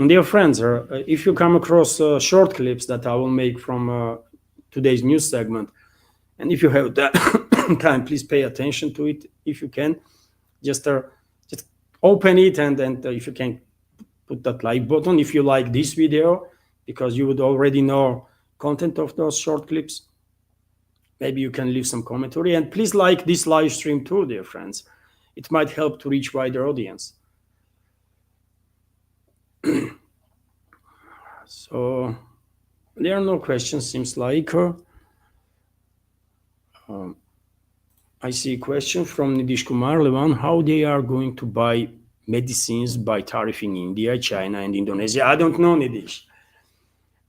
S1: Dear friends, if you come across short clips that I will make from today's news segment, and if you have time, please pay attention to it if you can. Just open it and if you can put that like button if you like this video, because you would already know content of those short clips. Maybe you can leave some commentary, and please like this live stream too, dear friends. It might help to reach wider audience. So there are no questions, seems like. I see a question from Nidish Kumar Levan, how they are going to buy medicines by tariff in India, China, and Indonesia. I don't know, Nidish.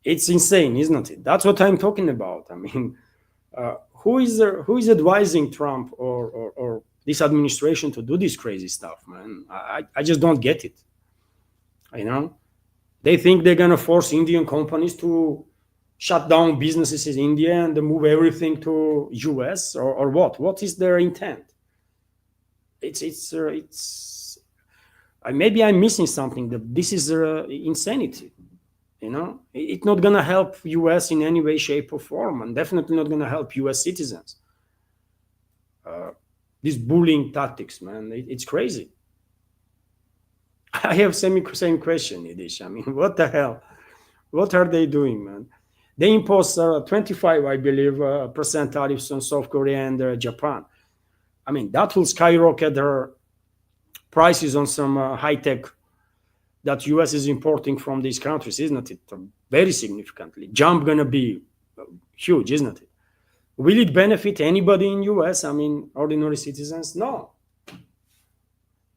S1: It's insane, isn't it? That's what I'm talking about. I mean, who is advising Trump or this administration to do this crazy stuff, man? I just don't get it. They think they're gonna force Indian companies to shut down businesses in India and move everything to US or what? What is their intent? Maybe I'm missing something. That this is insanity. It's not gonna help US in any way, shape, or form, and definitely not gonna help US citizens. These bullying tactics, man, it's crazy. I have same question, Nidish. I mean, what the hell? What are they doing, man? They impose 25, I believe, percent tariffs on South Korea and Japan. I mean, that will skyrocket their prices on some high tech that US is importing from these countries, isn't it? Very significantly. Jump gonna be huge, isn't it? Will it benefit anybody in US? I mean, ordinary citizens? No.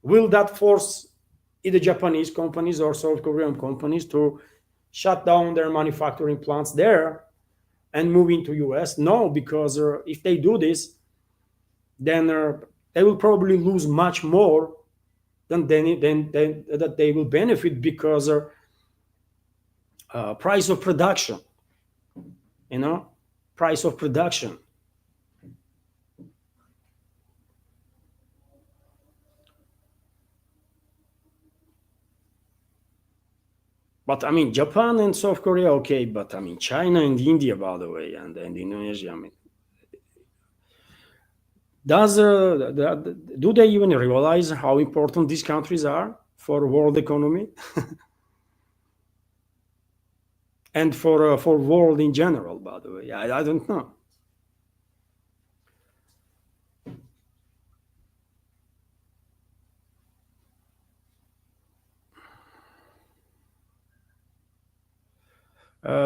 S1: Will that force either Japanese companies or South Korean companies to shut down their manufacturing plants there and move into US? No, because if they do this, then they will probably lose much more than that they will benefit, because price of production, price of production. But I mean, Japan and South Korea, okay. But I mean, China and India, by the way, and Indonesia. I mean, do they even realize how important these countries are for world economy and for world in general? By the way, I don't know.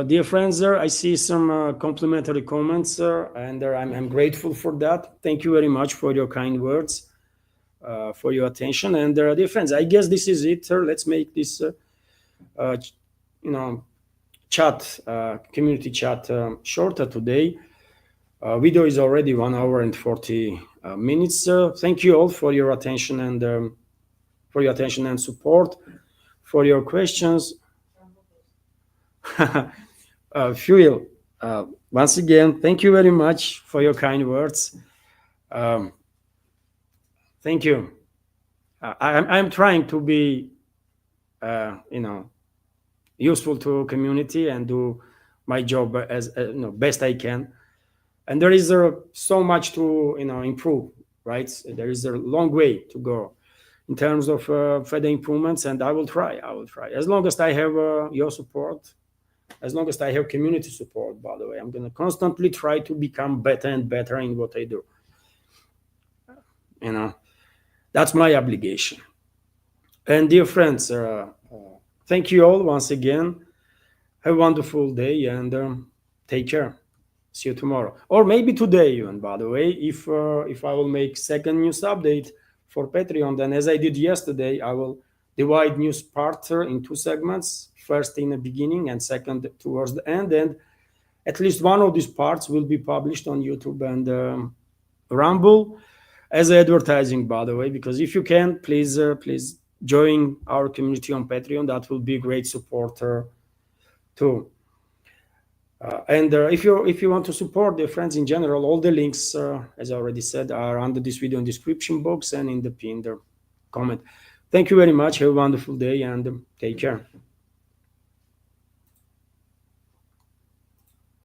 S1: Dear friends, I see some complimentary comments, and I'm grateful for that. Thank you very much for your kind words, for your attention. And dear friends, I guess this is it. Let's make this, chat, community chat shorter today. Video is already 1 hour and 40 minutes. Thank you all for your attention and support, for your questions. Fuel, once again, thank you very much for your kind words. Thank you. I'm trying to be, useful to community and do my job as best I can. And there is so much to improve, right? There is a long way to go in terms of further improvements, and I will try. As long as I have your support, as long as I have community support, by the way, I'm going to constantly try to become better and better in what I do. That's my obligation. And dear friends, thank you all once again. Have a wonderful day and take care. See you tomorrow, or maybe today even. By the way, if I will make second news update for Patreon, then as I did yesterday, I will divide news part in two segments. First in the beginning and second towards the end, and at least one of these parts will be published on YouTube and Rumble as advertising, by the way. Because if you can, please join our community on Patreon. That will be a great supporter too. And if you want to support the friends in general, all the links, as I already said, are under this video in description box and in the pinned comment. Thank you very much. Have a wonderful day and take care.